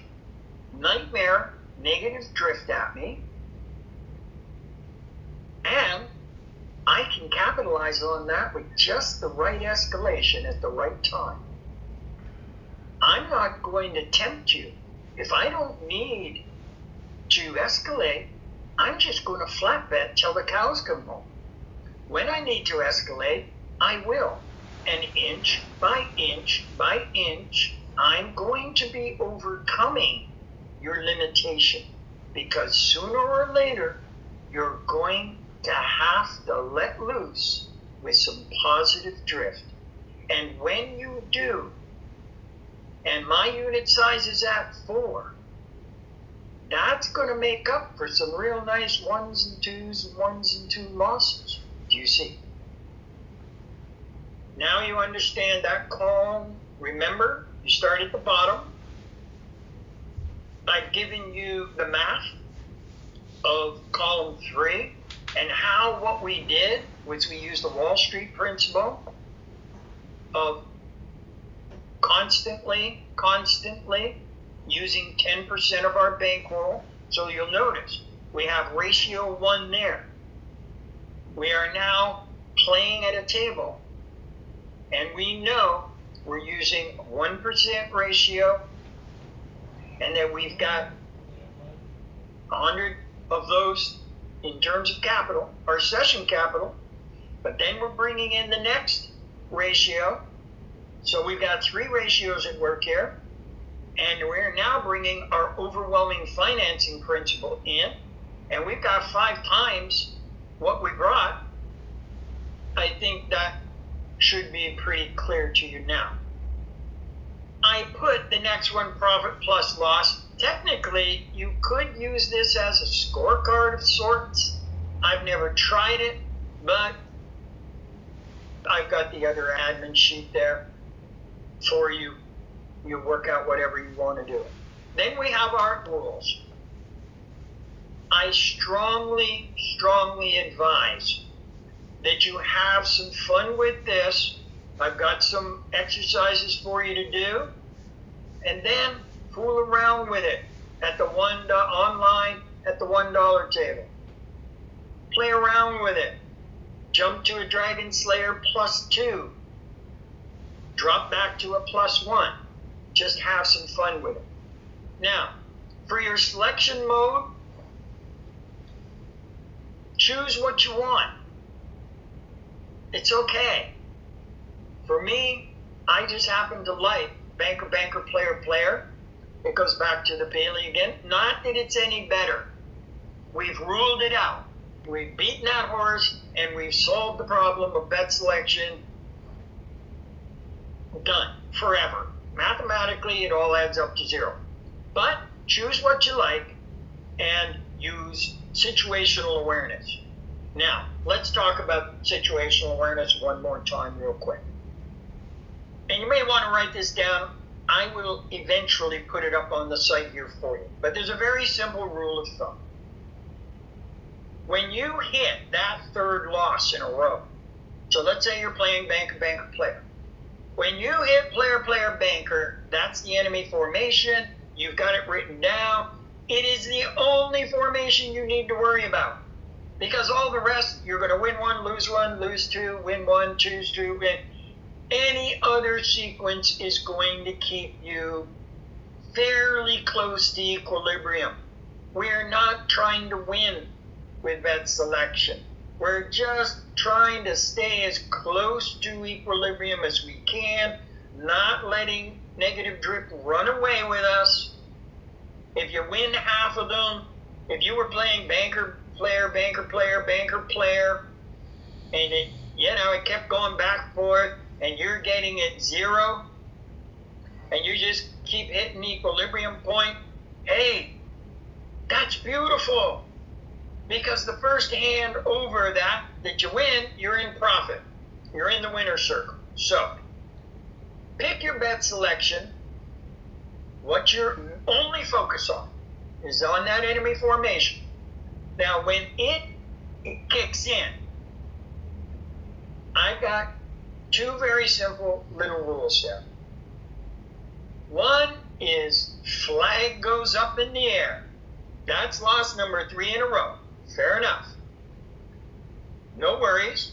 nightmare negative drift at me, and I can capitalize on that with just the right escalation at the right time. I'm not going to tempt you. If I don't need to escalate, I'm just going to flat bet till the cows come home. When I need to escalate, I will. And inch by inch by inch, I'm going to be overcoming your limitation, because sooner or later, you're going to have to let loose with some positive drift. And when you do, and my unit size is at 4, that's going to make up for some real nice 1s and 2s and 1s and 2 losses. Do you see? Now you understand that column. Remember, you start at the bottom. I've given you the math of column 3 and how what we did was we used the Wall Street principle of constantly using 10% of our bankroll. So you'll notice we have ratio 1 there. We are now playing at a table, and we know we're using 1% ratio, and that we've got 100 of those in terms of capital, our session capital, but then we're bringing in the next ratio. So we've got 3 ratios at work here, and we're now bringing our overwhelming financing principle in, and we've got 5 times what we brought. I think that should be pretty clear to you now. I put the next one, profit plus loss. Technically, you could use this as a scorecard of sorts. I've never tried it, but I've got the other admin sheet there for you. You work out whatever you want to do. Then we have our rules. I strongly advise that you have some fun with this. I've got some exercises for you to do, and then fool around with it at the online at the $1 table. Play around with it. Jump to a Dragon Slayer +2. Drop back to a +1. Just have some fun with it. Now, for your selection mode, choose what you want. It's okay. For me, I just happen to like banker, banker, player, player. It goes back to the Bailey again. Not that it's any better. We've ruled it out. We've beaten that horse, and we've solved the problem of bet selection. Done. Forever. Mathematically, it all adds up to 0. But choose what you like and use situational awareness. Now, let's talk about situational awareness one more time real quick. And you may want to write this down. I will eventually put it up on the site here for you. But there's a very simple rule of thumb. When you hit that 3rd loss in a row, so let's say you're playing banker, banker, player. When you hit player, player, banker, that's the enemy formation. You've got it written down. It is the only formation you need to worry about. Because all the rest, you're going to win 1, lose 2, win 1, choose 2, win. Any other sequence is going to keep you fairly close to equilibrium. We're not trying to win with bet selection. We're just trying to stay as close to equilibrium as we can, not letting negative drift run away with us. If you win half of them, if you were playing banker, player, banker, player, banker, player, and it kept going back and forth, and you're getting it 0, and you just keep hitting equilibrium point, hey, that's beautiful. Because the first hand over that you win, you're in profit. You're in the winner's circle. So, pick your bet selection. What you're only focus on is on that enemy formation. Now, when it kicks in, I've got 2 very simple little rules here. One is flag goes up in the air. That's loss number 3 in a row. Fair enough. No worries.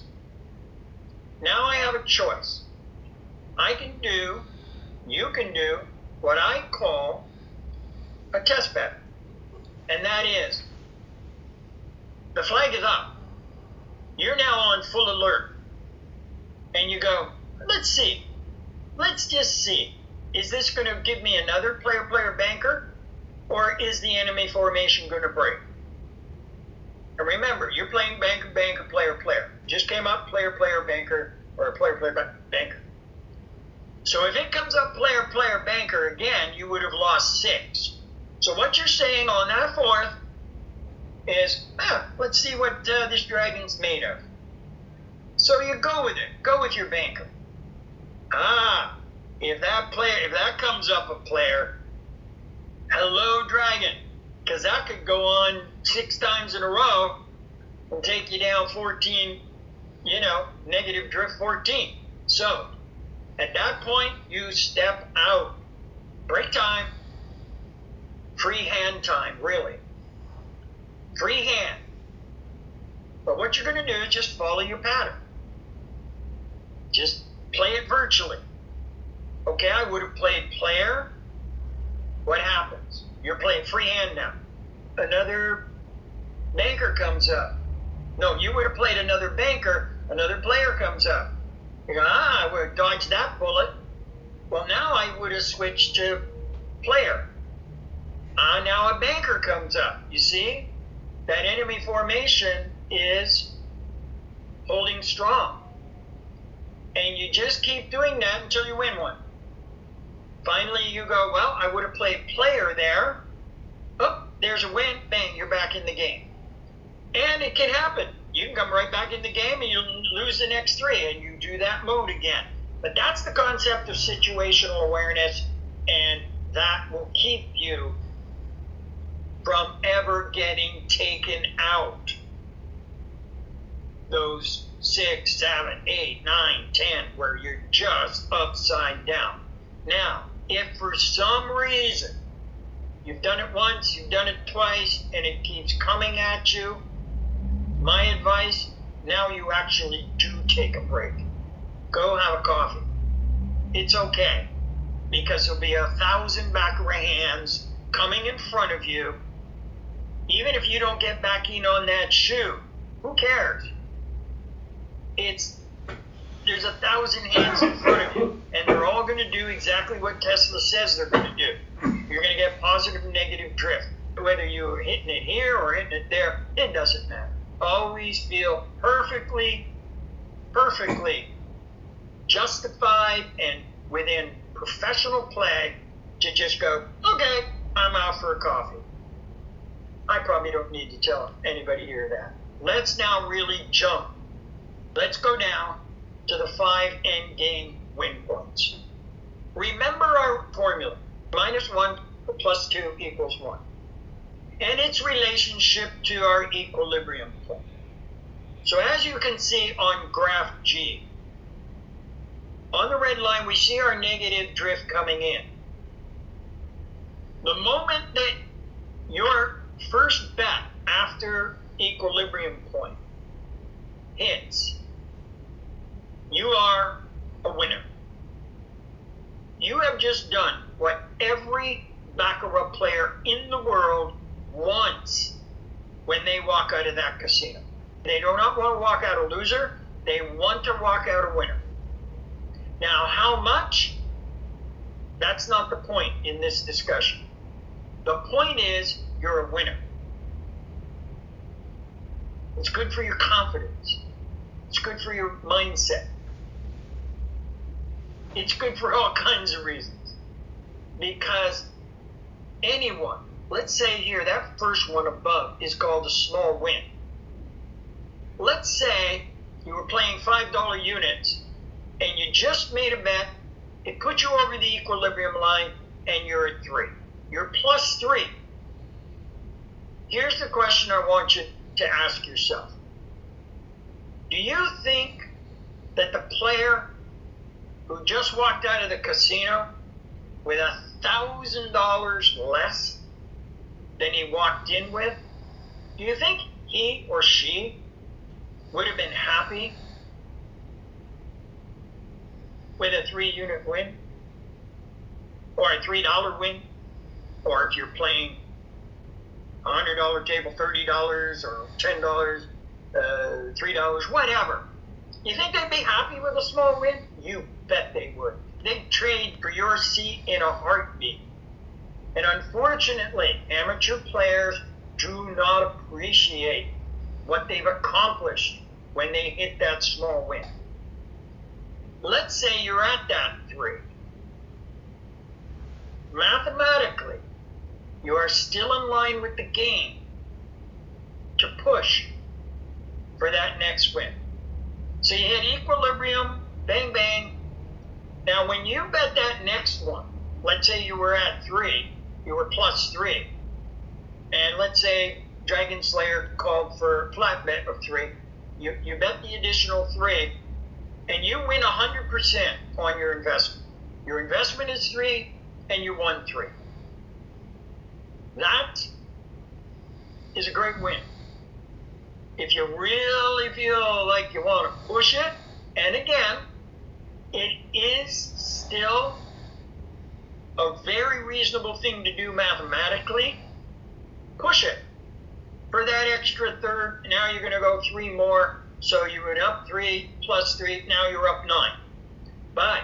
Now I have a choice. You can do what I call a test bet. And that is, the flag is up. You're now on full alert. And you go, let's see. Let's just see. Is this going to give me another player, banker? Or is the enemy formation going to break? And remember, you're playing banker, banker, player. Just came up player, banker, or player, banker. So if it comes up player, banker again, you would have lost 6. So what you're saying on that 4th is, let's see what this dragon's made of. So you go with it. Go with your banker. If that comes up a player, hello, dragon. Because that could go on 6 times in a row and take you down 14, negative drift 14. So, at that point, you step out. Break time. Free hand time, really. Free hand. But what you're going to do is just follow your pattern. Just play it virtually. Okay, I would have played player. What happens? You're playing free hand now. Another banker comes up. No, you would have played another banker. Another player comes up. You go, I would have dodged that bullet. Well, now I would have switched to player. Now a banker comes up. You see? That enemy formation is holding strong. And you just keep doing that until you win one. Finally, you go, well, I would have played player there. Oh, there's a win. Bang, you're back in the game. And it can happen. You can come right back in the game and you'll lose the next 3 and you do that mode again. But that's the concept of situational awareness, and that will keep you from ever getting taken out. Those 6, 7, 8, 9, 10, where you're just upside down. Now, if for some reason you've done it once, you've done it twice, and it keeps coming at you, my advice, now you actually do take a break. Go have a coffee. It's okay, because there'll be 1,000 baccarat hands coming in front of you. Even if you don't get back in on that shoe, who cares? There's 1,000 hands in front of you, and they're all going to do exactly what Tesla says they're going to do. You're going to get positive and negative drift. Whether you're hitting it here or hitting it there, it doesn't matter. Always feel perfectly justified and within professional play to just go, okay, I'm out for a coffee. I probably don't need to tell anybody here that. Let's now really jump. Let's go down to the 5 endgame win points. Remember our formula, -1 + 2 = 1. And its relationship to our equilibrium point. So as you can see on graph G, on the red line we see our negative drift coming in. The moment that your first bet after equilibrium point hits, you are a winner. You have just done what every baccarat player in the world wants when they walk out of that casino. They do not want to walk out a loser. They want to walk out a winner. Now, how much? That's not the point in this discussion. The point is you're a winner. It's good for your confidence. It's good for your mindset. It's good for all kinds of reasons. Because anyone, let's say here, that first one above is called a small win. Let's say you were playing $5 units and you just made a bet. It put you over the equilibrium line and you're at 3. You're plus 3. Here's the question I want you to ask yourself. Do you think that the player who just walked out of the casino with $1,000 less than he walked in with, do you think he or she would have been happy with a 3-unit win? Or a $3 win? Or if you're playing $100 table, $30 or $10, $3, whatever. You think they'd be happy with a small win? You bet they would. They'd trade for your seat in a heartbeat. And unfortunately, amateur players do not appreciate what they've accomplished when they hit that small win. Let's say you're at that 3. Mathematically, you are still in line with the game to push for that next win. So you hit equilibrium, bang, bang. Now, when you bet that next one, let's say you were at 3, you were plus 3, and let's say Dragon Slayer called for a flat bet of 3, you bet the additional 3, and you win 100% on your investment. Your investment is 3, and you won 3. That is a great win. If you really feel like you want to push it, and again, it is still a very reasonable thing to do mathematically, push it. For that extra third, now you're going to go 3 more, so you went up 3 plus 3, now you're up 9. But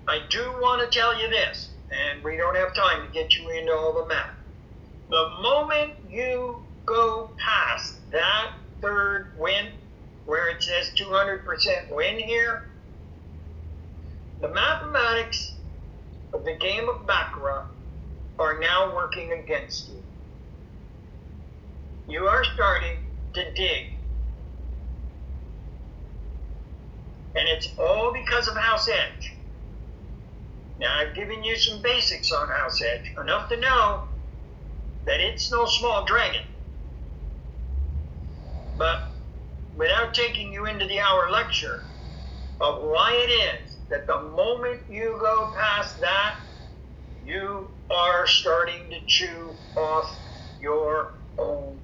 I do want to tell you this, and we don't have time to get you into all the math. The moment you go past that third win, where it says 200% win here, the mathematics of the game of Baccarat are now working against you. You are starting to dig. And it's all because of House Edge. Now, I've given you some basics on House Edge, enough to know that it's no small dragon. But without taking you into the hour lecture of why it is that the moment you go past that, you are starting to chew off your own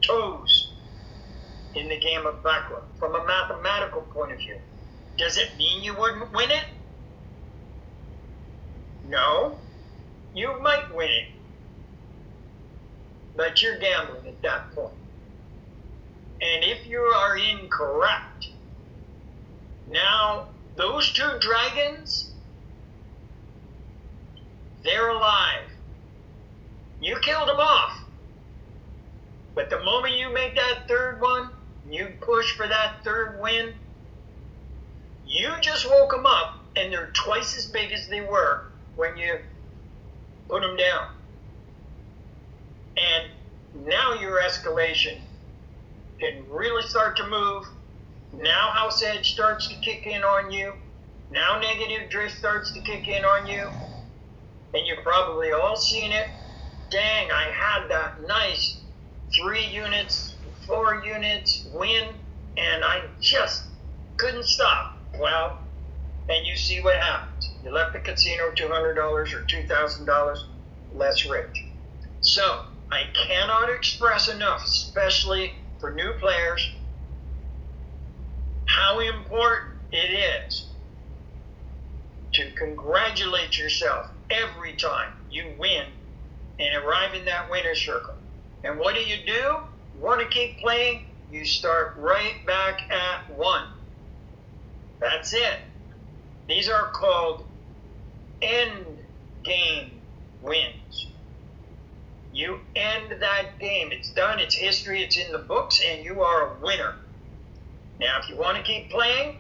toes in the game of Baccarat from a mathematical point of view. Does it mean you wouldn't win it? No. You might win it. But you're gambling at that point. And if you are incorrect, now those 2 dragons, they're alive. You killed them off. But the moment you make that third one, you push for that third win, you just woke them up and they're twice as big as they were when you put them down. And now your escalation can really start to move. Now House Edge starts to kick in on you. Now negative drift starts to kick in on you. And you've probably all seen it. Dang, I had that nice 3 units, 4 units win, and I just couldn't stop. Well, and you see what happens. You left the casino $200 or $2,000 less rich. So, I cannot express enough, especially for new players, how important it is to congratulate yourself every time you win and arrive in that winner's circle. And what do? You want to keep playing? you start right back at 1. That's it. These are called end game wins. You end that game. It's done. It's history. It's in the books, and you are a winner. Now, if you want to keep playing,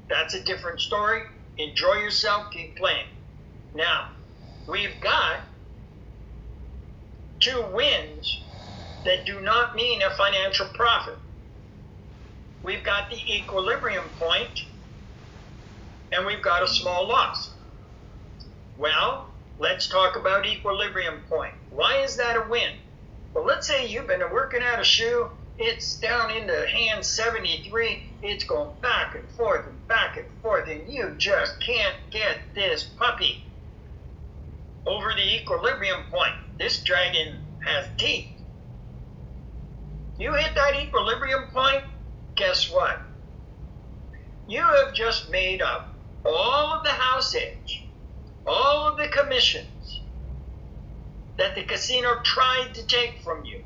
that's a different story. Enjoy yourself. Keep playing. Now, we've got 2 wins that do not mean a financial profit. We've got the equilibrium point, and we've got a small loss. Well, let's talk about equilibrium point. Why is that a win? Well, let's say you've been working at a shoe. It's down into hand 73. It's going back and forth, and you just can't get this puppy over the equilibrium point. This dragon has teeth. You hit that equilibrium point, guess what? You have just made up all of the house edge, all of the commissions that the casino tried to take from you.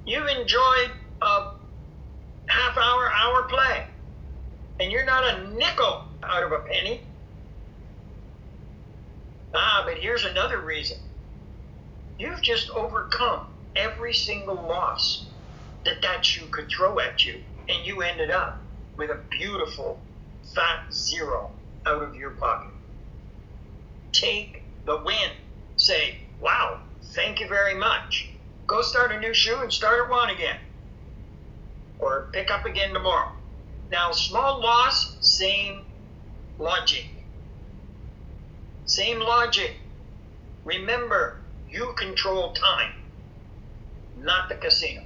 You've enjoyed a hour play, and you're not a nickel out of a penny. But here's another reason. You've just overcome every single loss that shoe could throw at you, and you ended up with a beautiful fat 0 out of your pocket. Take the win. Say, wow, thank you very much. Go start a new shoe and start at 1 again. Or pick up again tomorrow. Now, small loss, same logic. Same logic. Remember, you control time, not the casino.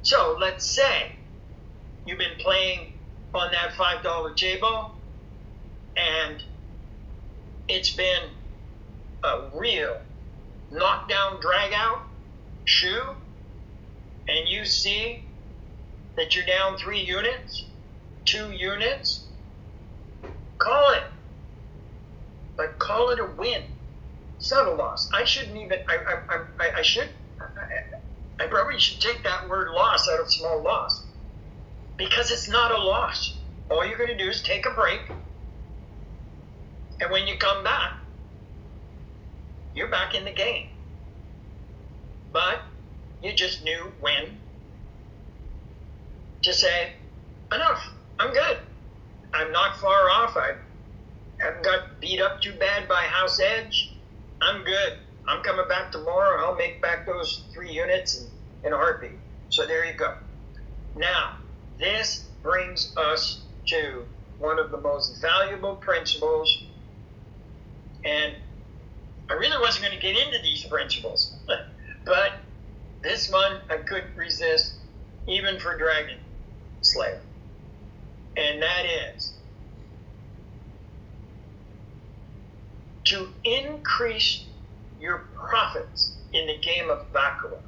So let's say you've been playing on that $5 J-ball, and it's been a real knockdown, drag out shoe, and you see that you're down 3 units, 2 units, call it. But call it a win. It's not a loss. I shouldn't even, I probably should take that word loss out of small loss, because it's not a loss. All you're going to do is take a break, and when you come back, you're back in the game. But you just knew when to say, enough, I'm good. I'm not far off. I haven't got beat up too bad by house edge. I'm good. I'm coming back tomorrow. I'll make back those 3 units in a heartbeat. So there you go. Now, this brings us to one of the most valuable principles, and I really wasn't going to get into these principles, but this one I couldn't resist, even for Dragon Slayer, and that is to increase your profits in the game of Baccarat.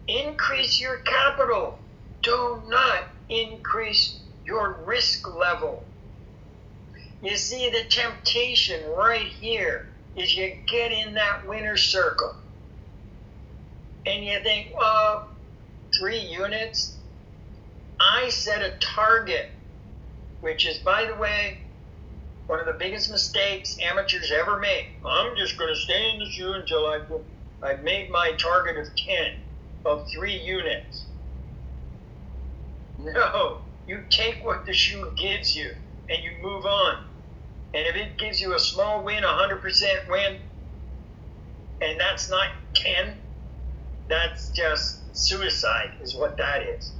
Increase your capital. Do not increase your risk level. You see, the temptation right here is you get in that winner's circle and you think, well, 3 units. I set a target, which is, by the way, one of the biggest mistakes amateurs ever make. I'm just going to stay in the shoe until I've made my target of 10, of 3 units. No, you take what the shoe gives you and you move on. And if it gives you a small win, 100% win, and that's not 10, that's just suicide is what that is.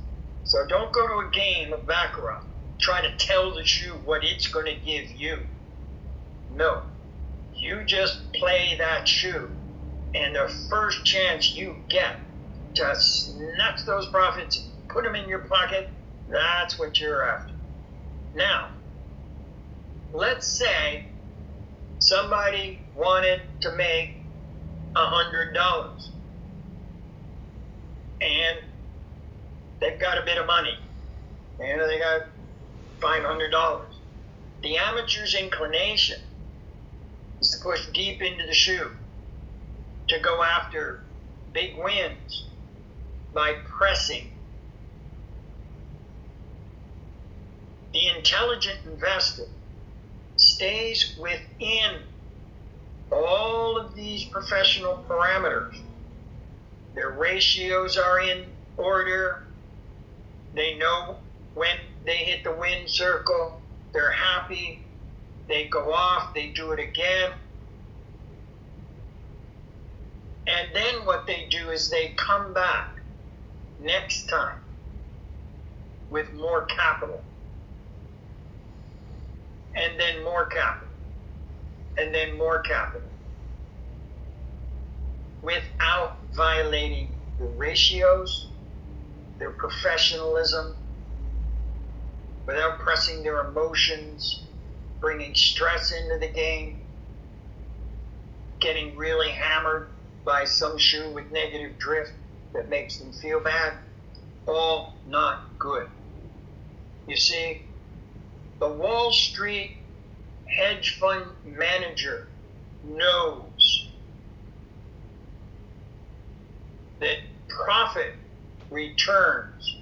So don't go to a game of Baccarat try to tell the shoe what it's going to give you. No. You just play that shoe, and the first chance you get to snatch those profits, put them in your pocket, that's what you're after. Now, let's say somebody wanted to make $100 and they've got a bit of money. You know, they got $500. The amateur's inclination is to push deep into the shoe, to go after big wins. by pressing. The intelligent investor stays within all of these professional parameters. Their ratios are in order. They know when they hit the win circle. They're happy. They go off. They do it again. And then what they do is they come back next time with more capital. And then more capital. And then more capital. Without violating the ratios, their professionalism, without pressing their emotions, bringing stress into the game, getting really hammered by some shoe with negative drift that makes them feel bad. All not good. You see, the Wall Street hedge fund manager knows that profit returns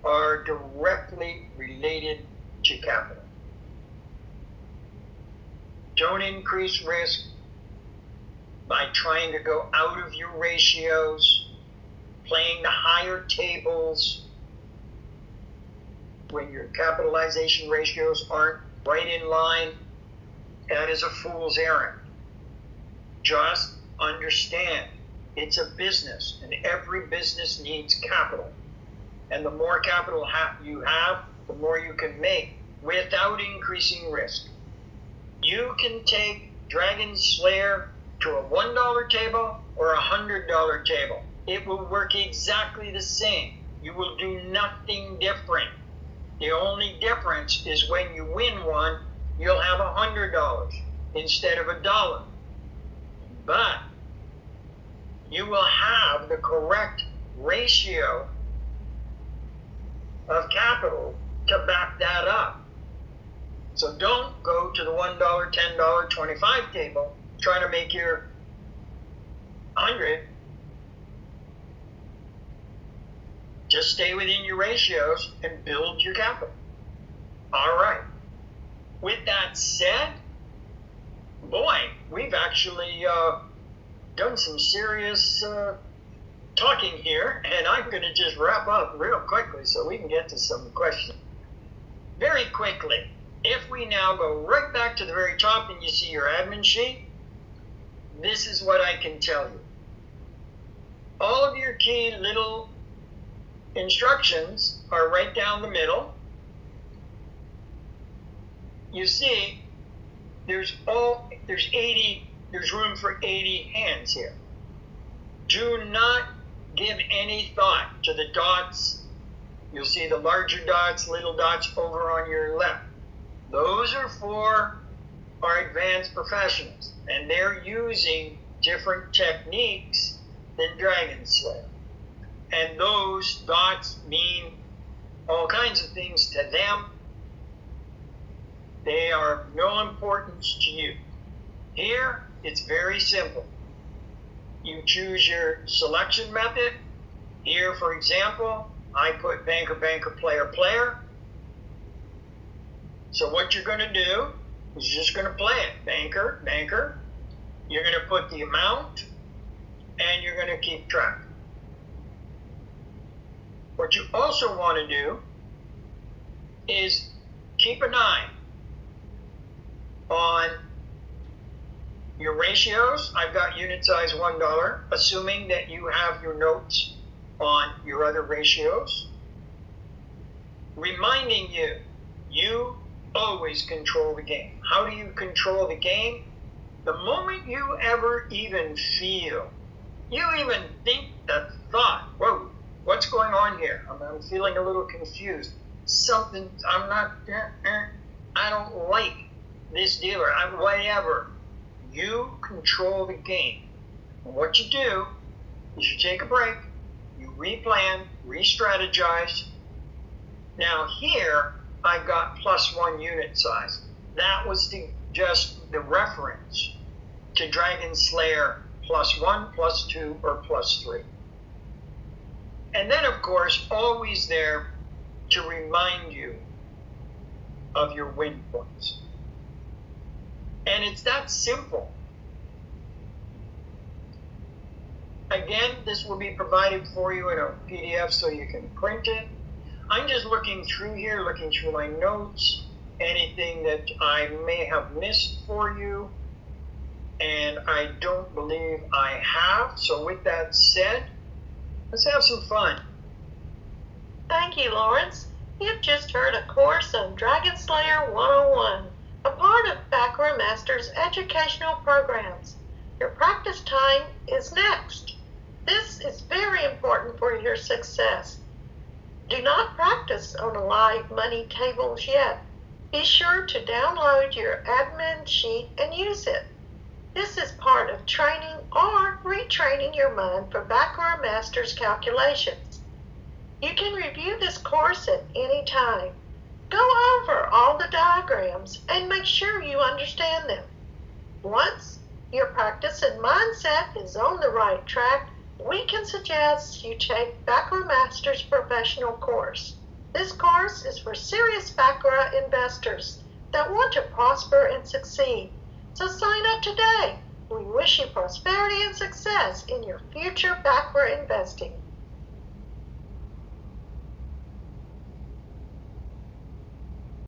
are directly related to capital. Don't increase risk by trying to go out of your ratios, playing the higher tables when your capitalization ratios aren't right in line. That is a fool's errand. Just understand it's a business, and every business needs capital. And the more capital you have, the more you can make without increasing risk. You can take Dragon Slayer to a $1 table or a $100 table. It will work exactly the same. You will do nothing different. The only difference is when you win one, you'll have $100 instead of $1. But you will have the correct ratio of capital to back that up. So don't go to the $1, $10, $25 table trying to make your 100. Just stay within your ratios and build your capital. All right. With that said, boy, we've actually done some serious talking here, and I'm going to just wrap up real quickly so we can get to some questions. Very quickly, if we now go right back to the very top and you see your admin sheet, this is what I can tell you. All of your key little instructions are right down the middle. You see, there's room for 80 hands here. Do not give any thought to the dots. You'll see the larger dots, little dots over on your left. Those are for our advanced professionals, and they're using different techniques than Dragon Slayer. And those dots mean all kinds of things to them. They are of no importance to you. Here, it's very simple. You choose your selection method. Here, for example, I put banker, banker, player, player. So what you're going to do is you're just going to play it. Banker, banker. You're going to put the amount, and you're going to keep track. What you also want to do is keep an eye on your ratios. I've got unit size $1, assuming that you have your notes on your other ratios. Reminding you, you always control the game. How do you control the game? The moment you ever even feel, you even think that thought, whoa, what's going on here? I'm feeling a little confused. Something, I don't like this dealer, whatever. You control the game. And what you do is you take a break, you replan, re-strategize. Now here, I've got +1 unit size. That was just the reference to Dragon Slayer +1, +2, or +3. And then, of course, always there to remind you of your win points. And it's that simple. Again, this will be provided for you in a PDF so you can print it. I'm just looking through here, looking through my notes, anything that I may have missed for you, and I don't believe I have. So with that said, let's have some fun. Thank you, Lawrence. You've just heard a course on Dragon Slayer 101, a part of Backroom Master's educational programs. Your practice time is next. This is very important for your success. Do not practice on a live money tables yet. Be sure to download your admin sheet and use it. This is part of training or retraining your mind for Backroom Master's calculations. You can review this course at any time. Go over all the diagrams and make sure you understand them. Once your practice and mindset is on the right track, we can suggest you take Backroom Master's professional course. This course is for serious baccarat investors that want to prosper and succeed. So sign up today. We wish you prosperity and success in your future baccarat investing.